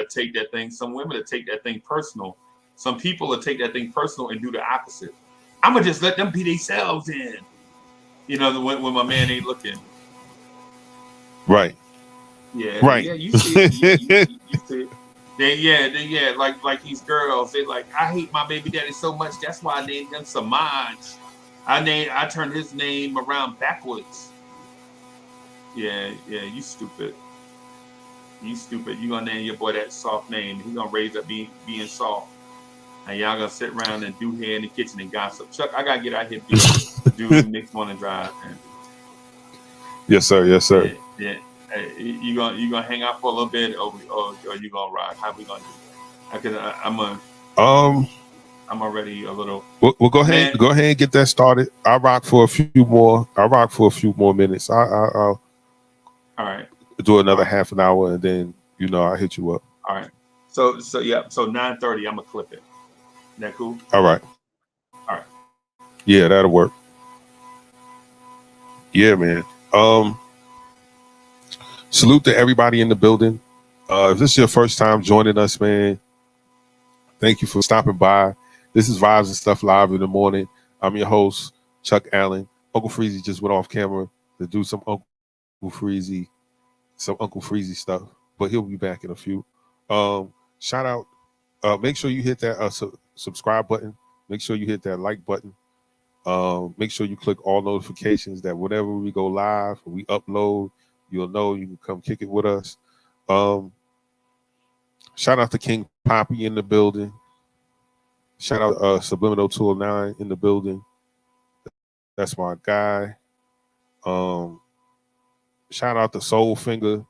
take that thing. Some women will take that thing personal. Some people will take that thing personal and do the opposite. I'm gonna just let them be themselves in. You know, when my man ain't looking. Right. Yeah. Right. Yeah. You see it. You see it. They like these girls. They like, I hate my baby daddy so much. That's why I named him Samaj. I turned his name around backwards. Yeah. You stupid. You stupid. You gonna name your boy that soft name. He gonna raise up being soft. And y'all gonna sit around and do hair in the kitchen and gossip. Chuck, I gotta get out here do next morning drive. Man. Yes, sir. Yes, sir. Yeah. You gonna hang out for a little bit, or you gonna ride? How we gonna do? I'm already a little. Well, go ahead. Man. Go ahead and get that started. I'll rock for a few more. Minutes. I'll all right. Do another half an hour, and then I'll hit you up. All right. So yeah. So 9:30, I'm gonna clip it. That cool? All right. All right. Yeah, that'll work. Yeah, man. Salute to everybody in the building. If this is your first time joining us, man, thank you for stopping by. This is Vibes and Stuff Live in the Morning. I'm your host, Chuck Allen. Uncle Freezie just went off camera to do some Uncle Freezie stuff, but he'll be back in a few. Shout out. Make sure you hit that subscribe button. Make sure you hit that like button. Make sure you click all notifications that whenever we go live or we upload, you'll know you can come kick it with us. Shout out to King Poppy in the building. Shout out Subliminal 209 in the building. That's my guy. Shout out to Soul Finger.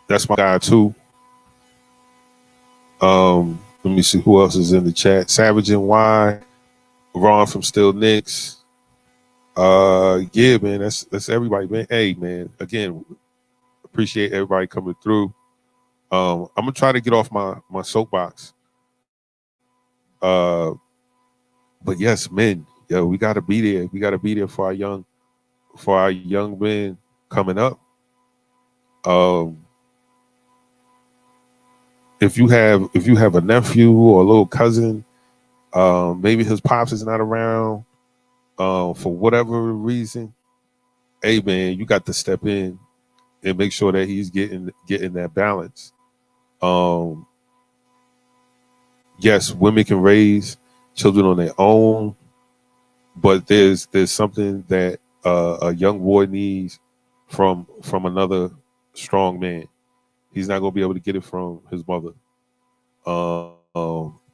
That's my guy too. Let me see who else is in the chat. Savage and Y, Ron from Still Knicks. Yeah, man, that's everybody, man. Hey, man, again, appreciate everybody coming through. I'm gonna try to get off my soapbox. But yes, men, yo, we gotta be there. We gotta be there for our young men coming up. If you have a nephew or a little cousin, maybe his pops is not around, for whatever reason, hey man, you got to step in and make sure that he's getting that balance. Yes, women can raise children on their own, but there's something that a young boy needs from another strong man. He's not going to be able to get it from his mother.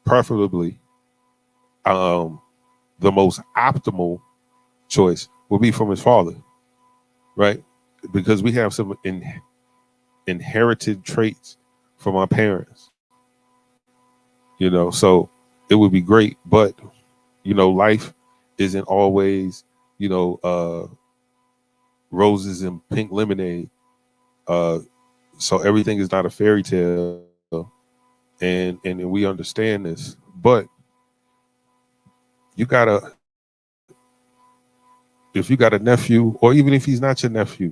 Preferably, the most optimal choice would be from his father, right? Because we have some inherited traits from our parents, so it would be great. But, life isn't always, roses and pink lemonade. So everything is not a fairy tale, and we understand this. But if you got a nephew, or even if he's not your nephew,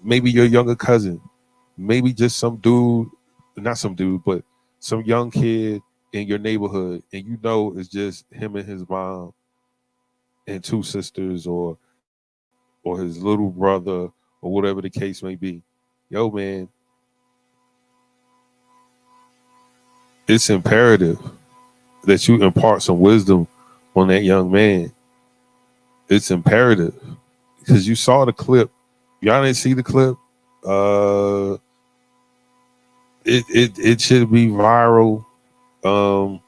maybe your younger cousin, maybe just some young kid in your neighborhood, and it's just him and his mom and two sisters, or his little brother, or whatever the case may be. Yo, man, it's imperative that you impart some wisdom on that young man. It's imperative, because you saw the clip. Y'all didn't see the clip. It should be viral. I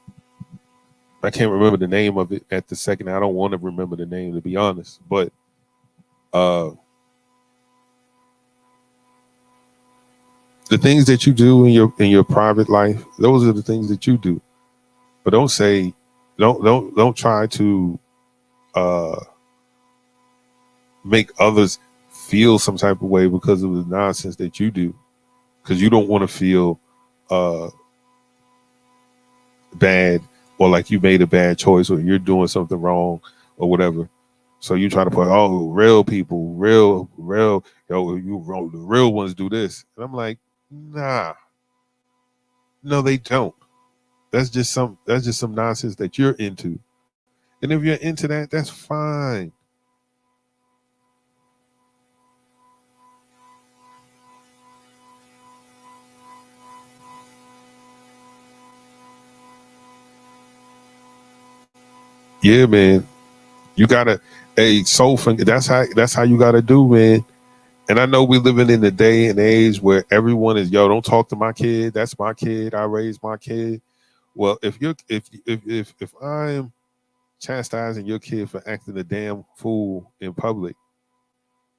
can't remember the name of it at the second. I don't want to remember the name, to be honest. But the things that you do in your private life, those are the things that you do. But don't try to make others feel some type of way because of the nonsense that you do, because you don't want to feel bad or like you made a bad choice or you're doing something wrong or whatever. So you try to put, oh, real people, real, yo, the real ones do this. And I'm like, nah, no, they don't. That's just some nonsense that you're into. And if you're into that, that's fine. Yeah, man. You gotta, soul finger. That's how you gotta do, man. And I know we're living in the day and age where everyone is, yo, don't talk to my kid. That's my kid. I raised my kid. Well, if I'm chastising your kid for acting a damn fool in public,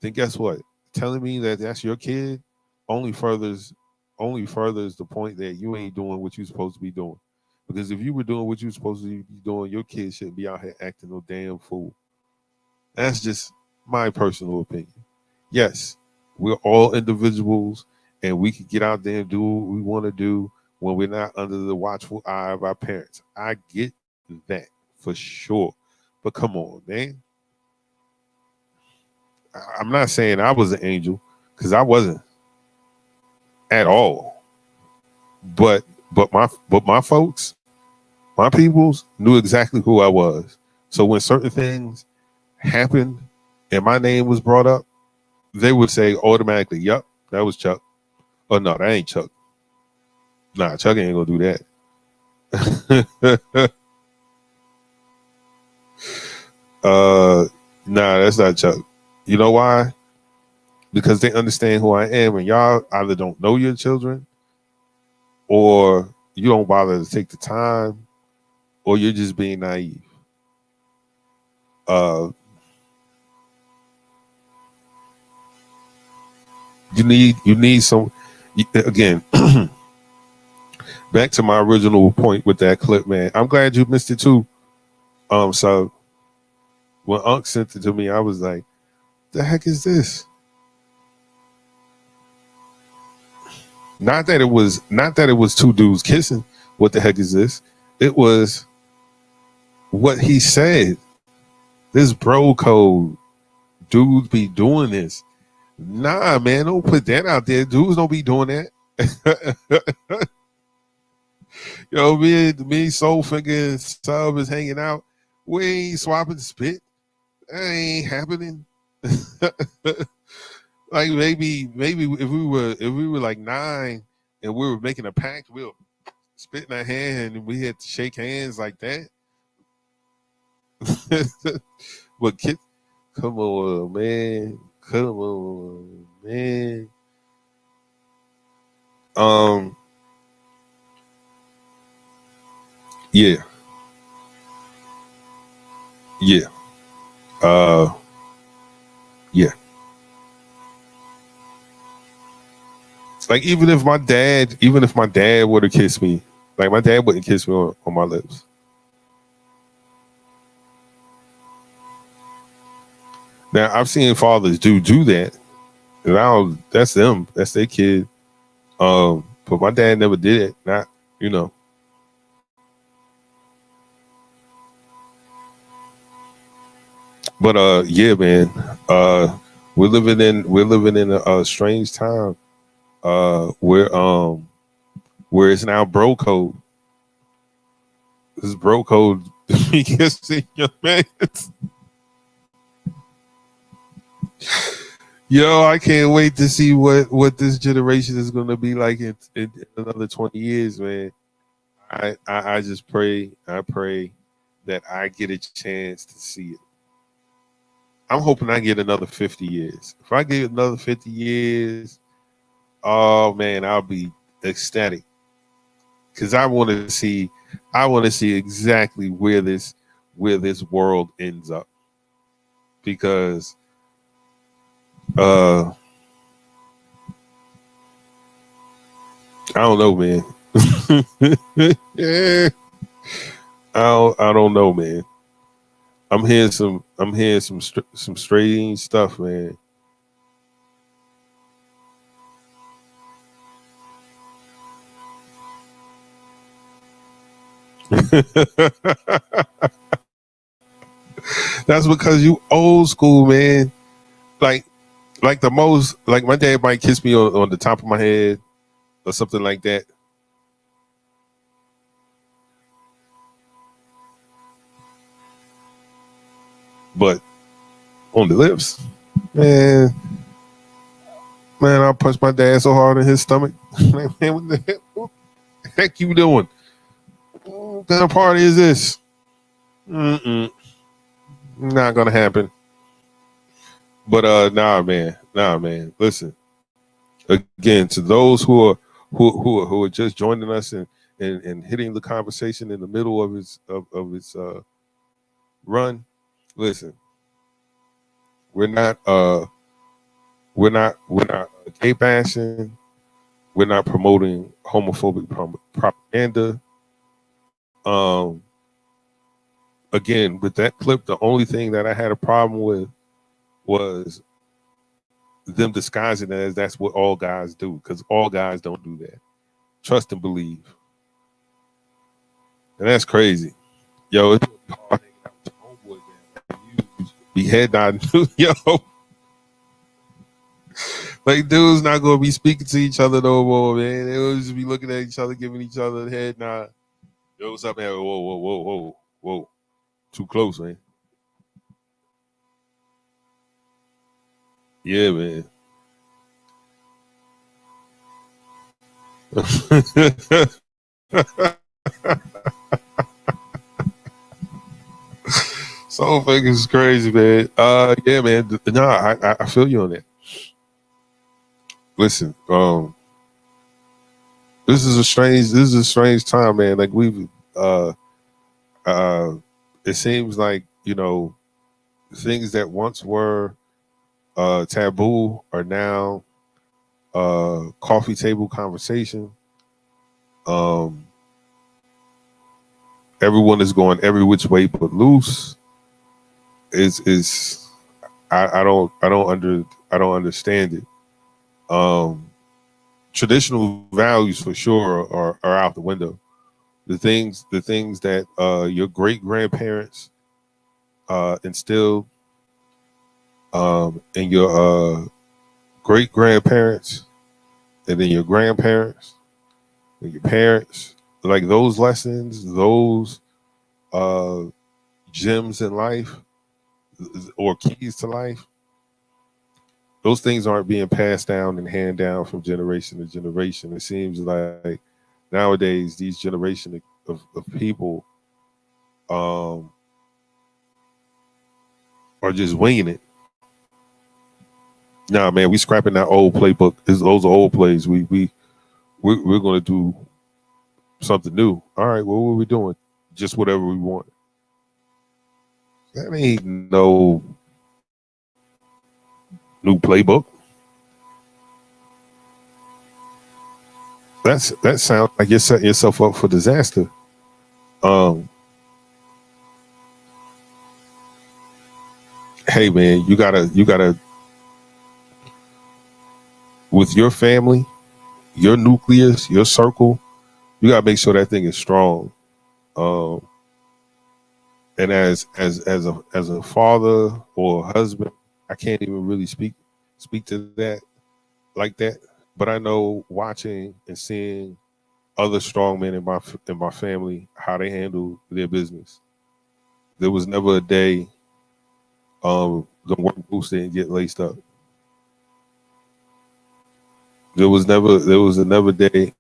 then guess what? Telling me that that's your kid only furthers the point that you ain't doing what you're supposed to be doing. Because if you were doing what you're supposed to be doing, your kid shouldn't be out here acting no damn fool. That's just my personal opinion. Yes, we're all individuals and we can get out there and do what we want to do when we're not under the watchful eye of our parents. I get that for sure. But come on, man. I'm not saying I was an angel because I wasn't at all. But my folks, my peoples knew exactly who I was. So when certain things happened and my name was brought up, they would say automatically, "Yup, that was Chuck." Oh no, that ain't Chuck. Nah, Chuck ain't gonna do that. Nah, that's not Chuck. You know why? Because they understand who I am, and y'all either don't know your children, or you don't bother to take the time, or you're just being naive. You need some. Again, back to my original point with that clip, man. I'm glad you missed it too. So when Unc sent it to me, I was like, "The heck is this?" Not that it was two dudes kissing. What the heck is this? It was what he said. This bro code. Dudes be doing this. Nah, man, don't put that out there. Dudes don't be doing that. Yo, me, Soulfinger, and Sub is hanging out. We ain't swapping spit. That ain't happening. Like maybe if we were like 9 and we were making a pact, we'll spit in our hand and we had to shake hands like that. But kid, come on, man. Come on, man. Yeah. Yeah. Yeah. Like even if my dad would have kissed me, like my dad wouldn't kiss me on my lips. Now I've seen fathers do that. And I don't, that's them. That's their kid. But my dad never did it. Not, you know. But yeah, man. We're living in a strange time. Where it's now bro code. This bro code kissing your man. Yo, I can't wait to see what this generation is going to be like in another 20 years, man. I just pray that I get a chance to see it. I'm hoping I get another 50 years. If I get another 50 years, oh man, I'll be ecstatic. Cause I want to see exactly where this world ends up. Because I don't know, man. Yeah. I don't know, man. some strange stuff, man. That's because you old school, man. Like the most, like my dad might kiss me on the top of my head or something like that. But on the lips, man, I'll punch my dad so hard in his stomach. Like, man, what the heck you doing? What kind of party is this? Mm-mm. Not gonna happen. But nah, man. Listen, again, to those who are just joining us and hitting the conversation in the middle of its run. Listen, we're not gay bashing. We're not promoting homophobic propaganda. Um, Again, with that clip, the only thing that I had a problem with was them disguising it as that's what all guys do, because all guys don't do that. Trust and believe. And that's crazy. Yo, it's hard hanging out with your homeboy, man. You be head nodding. Yo, like dudes not gonna be speaking to each other no more, man. They will just be looking at each other, giving each other the head nod. Yo, what's up, man? Whoa. Too close, man. Yeah, man. Soul Fingers is crazy, man. Yeah, man. No, I feel you on that. Listen, this is a strange time, man. Like we've it seems like, things that once were taboo are now coffee table conversation. Everyone is going every which way but loose. Is I don't understand it. Traditional values for sure are out the window. The things that your great grandparents instilled, and your great grandparents, and then your grandparents and your parents, like those lessons, those gems in life or keys to life, those things aren't being passed down and handed down from generation to generation. It seems like nowadays these generation of people are just winging it. Nah, man, we scrapping that old playbook. Those are old plays. We're gonna do something new. All right, well, what are we doing? Just whatever we want. That ain't no new playbook. That sounds like you're setting yourself up for disaster. Hey man, you gotta with your family, your nucleus, your circle, you gotta make sure that thing is strong. And as a father or a husband, I can't even really speak to that like that. But I know watching and seeing other strong men in my family how they handle their business. There was never a day the work boots didn't get laced up. There was never a day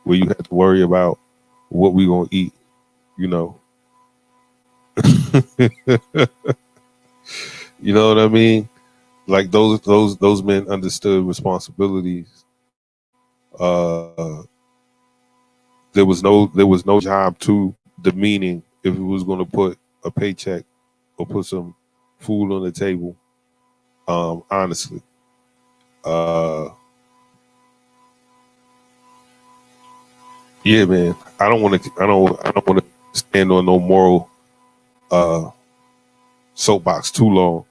where you had to worry about what we gonna eat, you know. You know what I mean? Like those men understood responsibilities. Uh, there was no job too demeaning if it was going to put a paycheck or put some food on the table. Honestly, uh, yeah, man. I don't want to stand on no moral soapbox too long,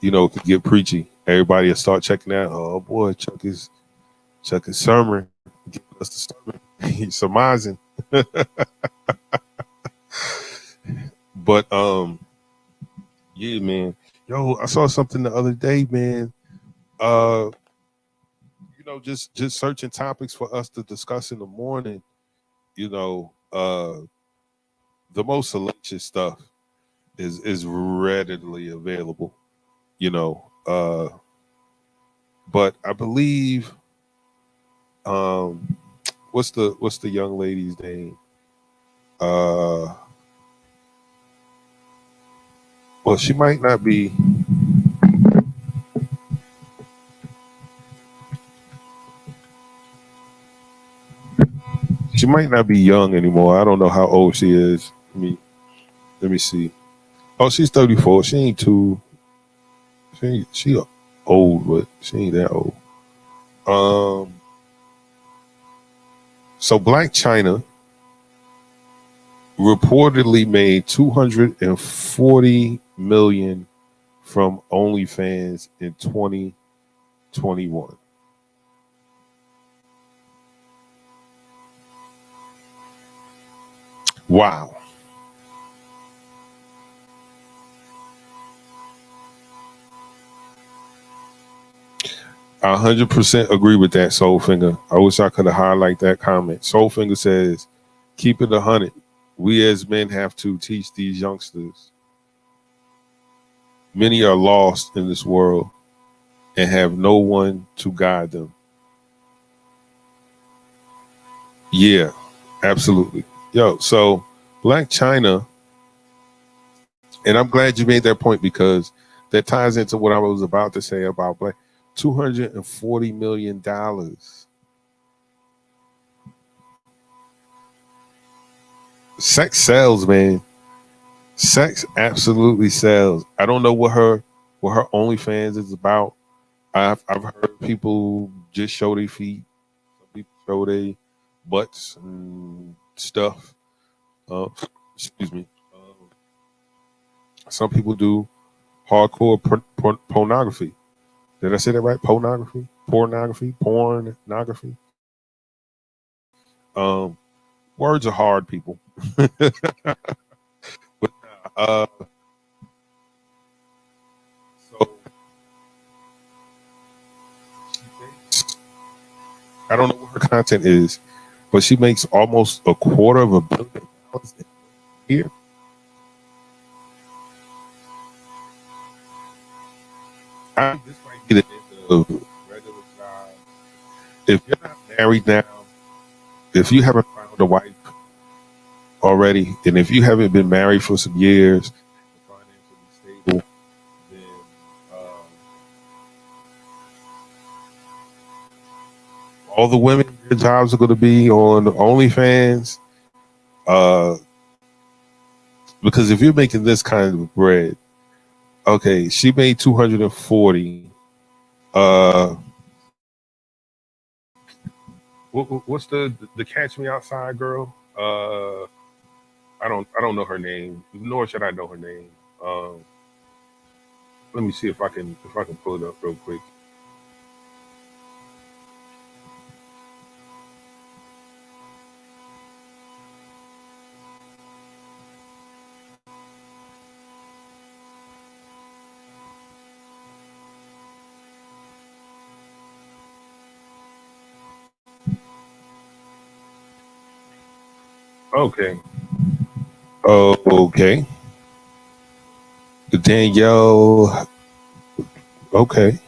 it could get preachy. Everybody will start checking out. Oh boy, Chuck is sermon, giving us the sermon. He's surmising. But yeah, man. Yo, I saw something the other day, man. Just searching topics for us to discuss in the morning. The most salacious stuff is readily available. But I believe what's the young lady's name? Well, she might not be. She might not be young anymore. I don't know how old she is. Let me see. Oh, she's 34. She ain't too. She old, but she ain't that old. So Black China reportedly made $240 million from OnlyFans in 2021. Wow. I 100% agree with that, Soulfinger. I wish I could have highlighted that comment. Soulfinger says, keep it 100. We as men have to teach these youngsters. Many are lost in this world and have no one to guide them. Yeah, absolutely. Yo, so Black China, and I'm glad you made that point because that ties into what I was about to say about Black. $240 million. Sex sells, man. Sex absolutely sells. I don't know what her OnlyFans is about. I've heard people just show their feet. Some people show their butts and stuff. Excuse me. Some people do hardcore pornography. Did I say that right? Pornography. Words are hard, people. But so I don't know what her content is, but she makes almost $250 million a year. I think this might be the end of regular job. If you're not married now, if you haven't found a wife already, and if you haven't been married for some years, financially stable, then all the women, their jobs are going to be on OnlyFans. Because if you're making this kind of bread, okay, she made 240. What's the Catch Me Outside girl? I don't know her name, nor should I know her name. Let me see if I can pull it up real quick. Okay. Oh, okay. Danielle. Okay.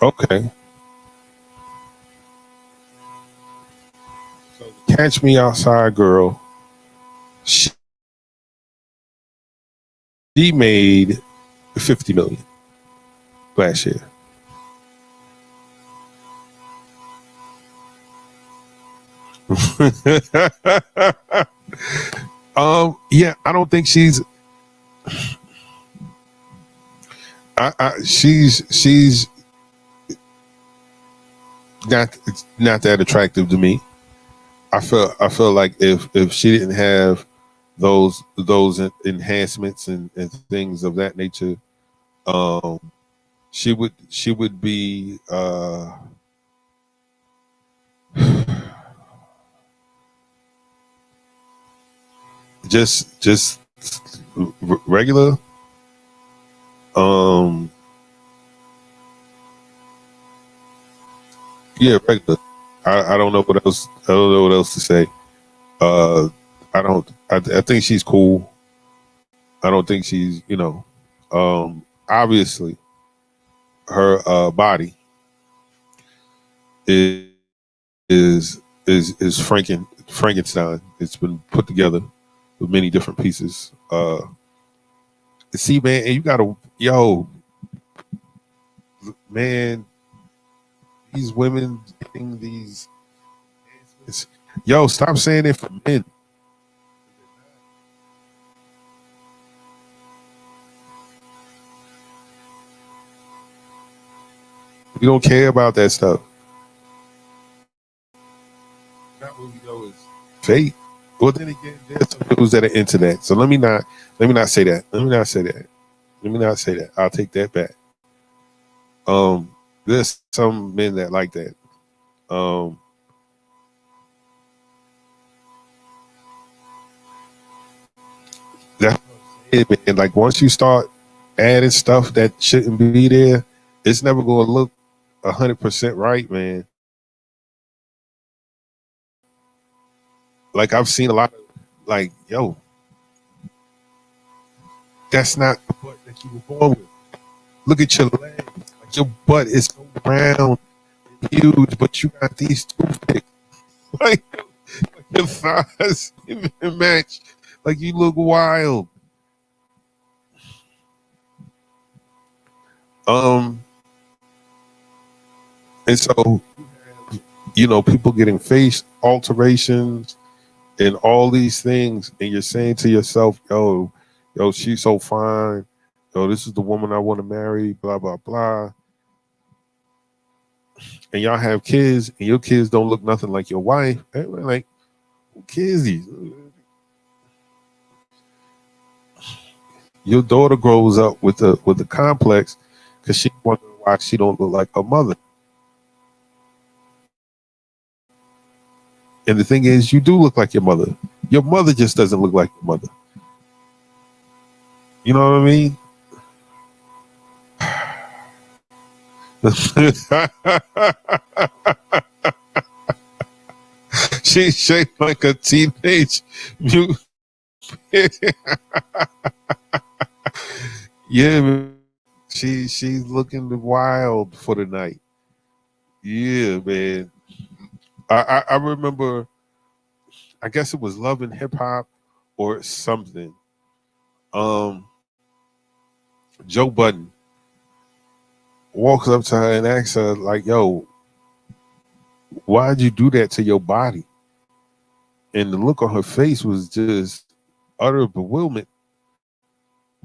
Okay. So the Catch Me Outside girl, she made 50 million last year. Yeah, I don't think she's she's not that attractive to me. I feel like if she didn't have those enhancements and things of that nature, um, she would be just regular. Um, yeah, regular. I don't know what else. I don't know what else to say. Uh, I don't. I think she's cool. I don't think she's, obviously her body is is Frankenstein. It's been put together with many different pieces. See, man, and you gotta, man, these women getting these, stop saying it for men. We don't care about that stuff. That what we know is fake. Well, then again, there's some dudes that are into that. So let me not say that. Let me not say that. Let me not say that. I'll take that back. Um, there's some men that like that. Um, that's it, man. Like once you start adding stuff that shouldn't be there, it's never going to look 100% right, man. Like I've seen a lot of, like, that's not the butt that you were born with. Look at your legs. Like your butt is so round and huge, but you got these toothpicks. Like, your thighs even match. Like you look wild. Um, and so people getting face alterations and all these things, and you're saying to yourself, yo, she's so fine. Yo, this is the woman I want to marry, blah, blah, blah. And y'all have kids, and your kids don't look nothing like your wife. And we're like, who cares these? Your daughter grows up with a complex because she wonders why she don't look like her mother. And the thing is, you do look like your mother. Your mother just doesn't look like your mother. You know what I mean? She's shaped like a teenage mutant. Yeah, man. She's looking wild for the night. Yeah, man. I remember. I guess it was Love and Hip Hop or something. Um, Joe Budden walks up to her and asks her, like, "Yo, why'd you do that to your body?" And the look on her face was just utter bewilderment,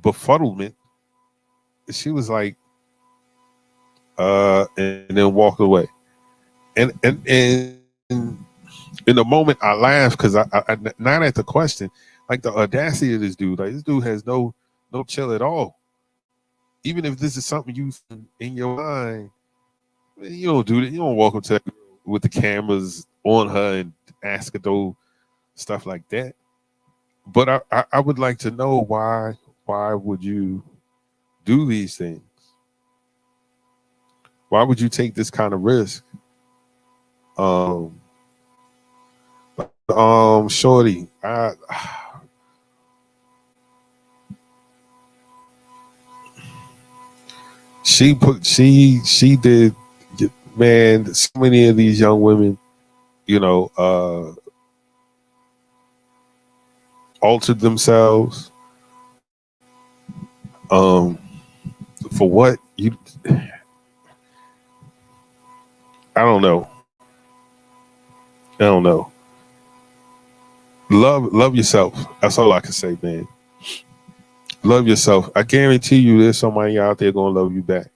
befuddlement. She was like, and then walked away. And in the moment, I laughed because I not at the question, like the audacity of this dude. Like this dude has no chill at all. Even if this is something you in your mind, you don't do that. You don't walk up to that girl with the cameras on her and ask her those stuff like that. But I would like to know why would you do these things? Why would you take this kind of risk? Um, Shorty, she did, man. So many of these young women, altered themselves. For what you? I don't know. I don't know. Love yourself. That's all I can say, man. Love yourself. I guarantee you, there's somebody out there gonna love you back.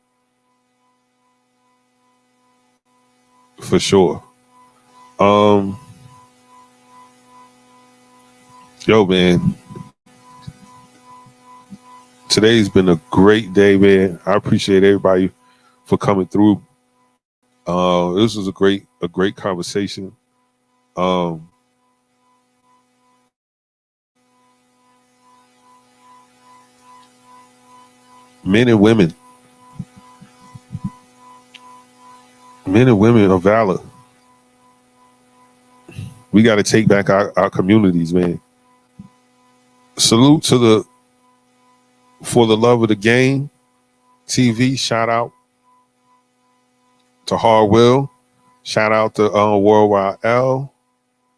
for sure. Um, Yo, man, today's been a great day, man. I appreciate everybody for coming through. This was a great conversation. Um, men and women, of valor. We got to take back our communities, man. Salute to the For the Love of the Game TV. Shout out to Hardwell. Shout out to Worldwide L.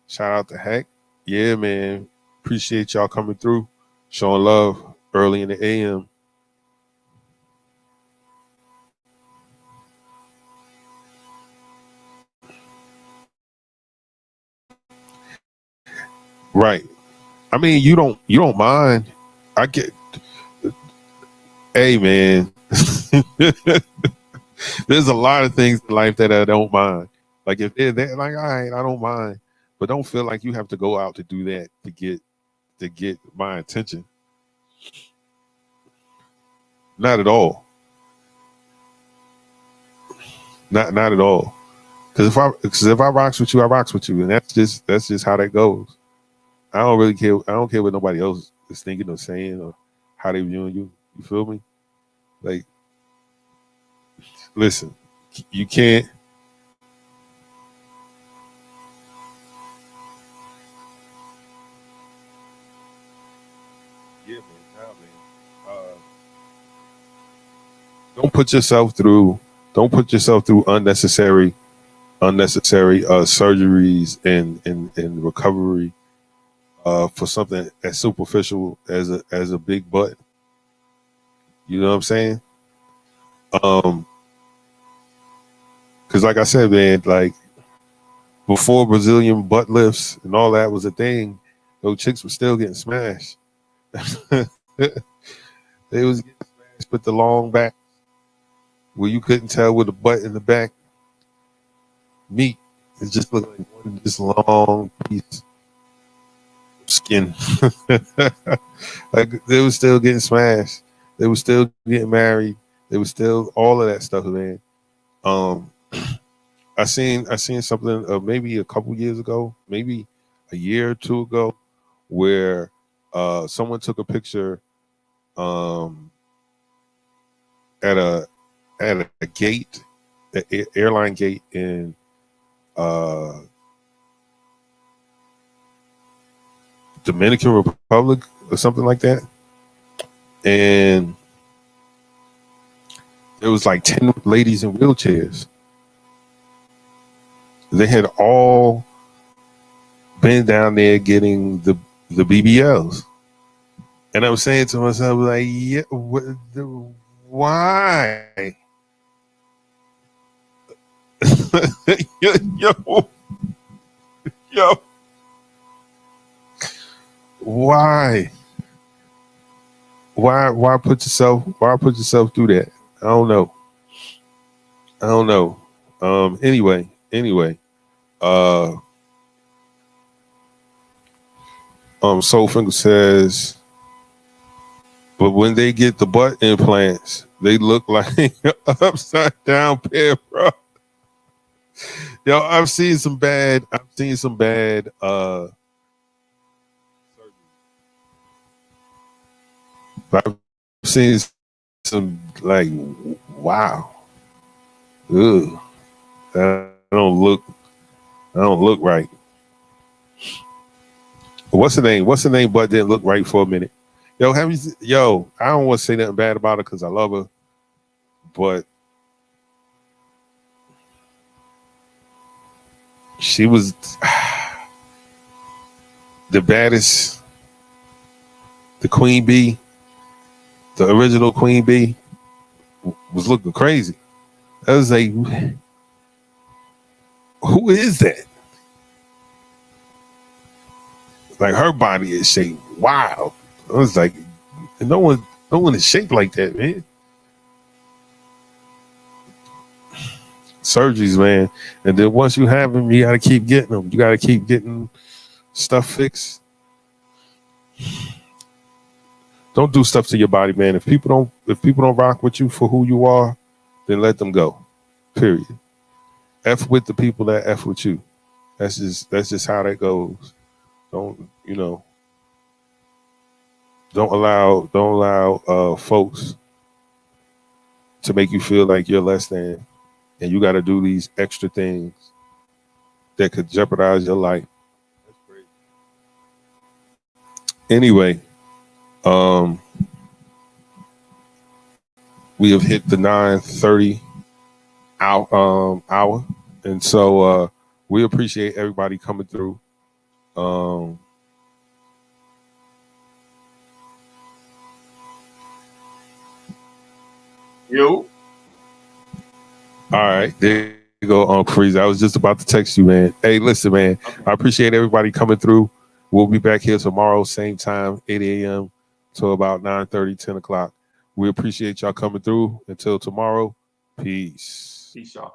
Shout out to Heck. Yeah, man. Appreciate y'all coming through, showing love early in the AM. Right. I mean, you don't mind. I get. Hey, man. There's a lot of things in life that I don't mind. Like if they're like, all right, I don't mind, but don't feel like you have to go out to do that to get my attention. Not at all. Not at all. Because if I rocks with you, I rocks with you, and that's just how that goes. I don't really care. I don't care what nobody else is thinking or saying or how they viewing you. You feel me? Like, listen, you can't. Yeah, man. Nah, man. Don't put yourself through. Don't put yourself through unnecessary surgeries and recovery for something as superficial as a big butt. You know what I'm saying? Because like I said, man, like before Brazilian butt lifts and all that was a thing, those chicks were still getting smashed. They was getting smashed with the long back where you couldn't tell with the butt in the back meat. It just looked like one just long piece of skin. Like they were still getting smashed. They were still getting married. They were still all of that stuff, man. I seen something maybe a couple years ago, maybe a year or two ago, where someone took a picture at a gate, an airline gate in Dominican Republic or something like that, and there was like 10 ladies in wheelchairs. They had all been down there getting the BBLs, and I was saying to myself, like, yeah, why? yo, why put yourself through that? I don't know. Anyway, Soulfinger says, but when they get the butt implants, they look like an upside down pair, bro. Yo, I've seen some bad surgery. I've seen some like, wow. Ugh. That don't look right. What's the name? But didn't look right for a minute. Yo, I don't want to say nothing bad about her because I love her, but she was the baddest. The Queen Bee, the original Queen Bee, was looking crazy. I was like, who is that? Like her body is shaped wild. I was like, no one is shaped like that, man. surgeries, man. And then once you have them, you got to keep getting them. You got to keep getting stuff fixed. Don't do stuff to your body, man. If people don't rock with you for who you are, then let them go. Period. F with the people that F with you. That's just how that goes. Don't allow folks to make you feel like you're less than, and you got to do these extra things that could jeopardize your life. That's great. Anyway, we have hit the 9:30 hour, and so we appreciate everybody coming through. Yo. All right, there you go, Freezie. I was just about to text you, man. Hey, listen, man. Okay. I appreciate everybody coming through. We'll be back here tomorrow, same time, 8 a.m. to about 9:30, 10 o'clock. We appreciate y'all coming through. Until tomorrow, peace. Peace, y'all.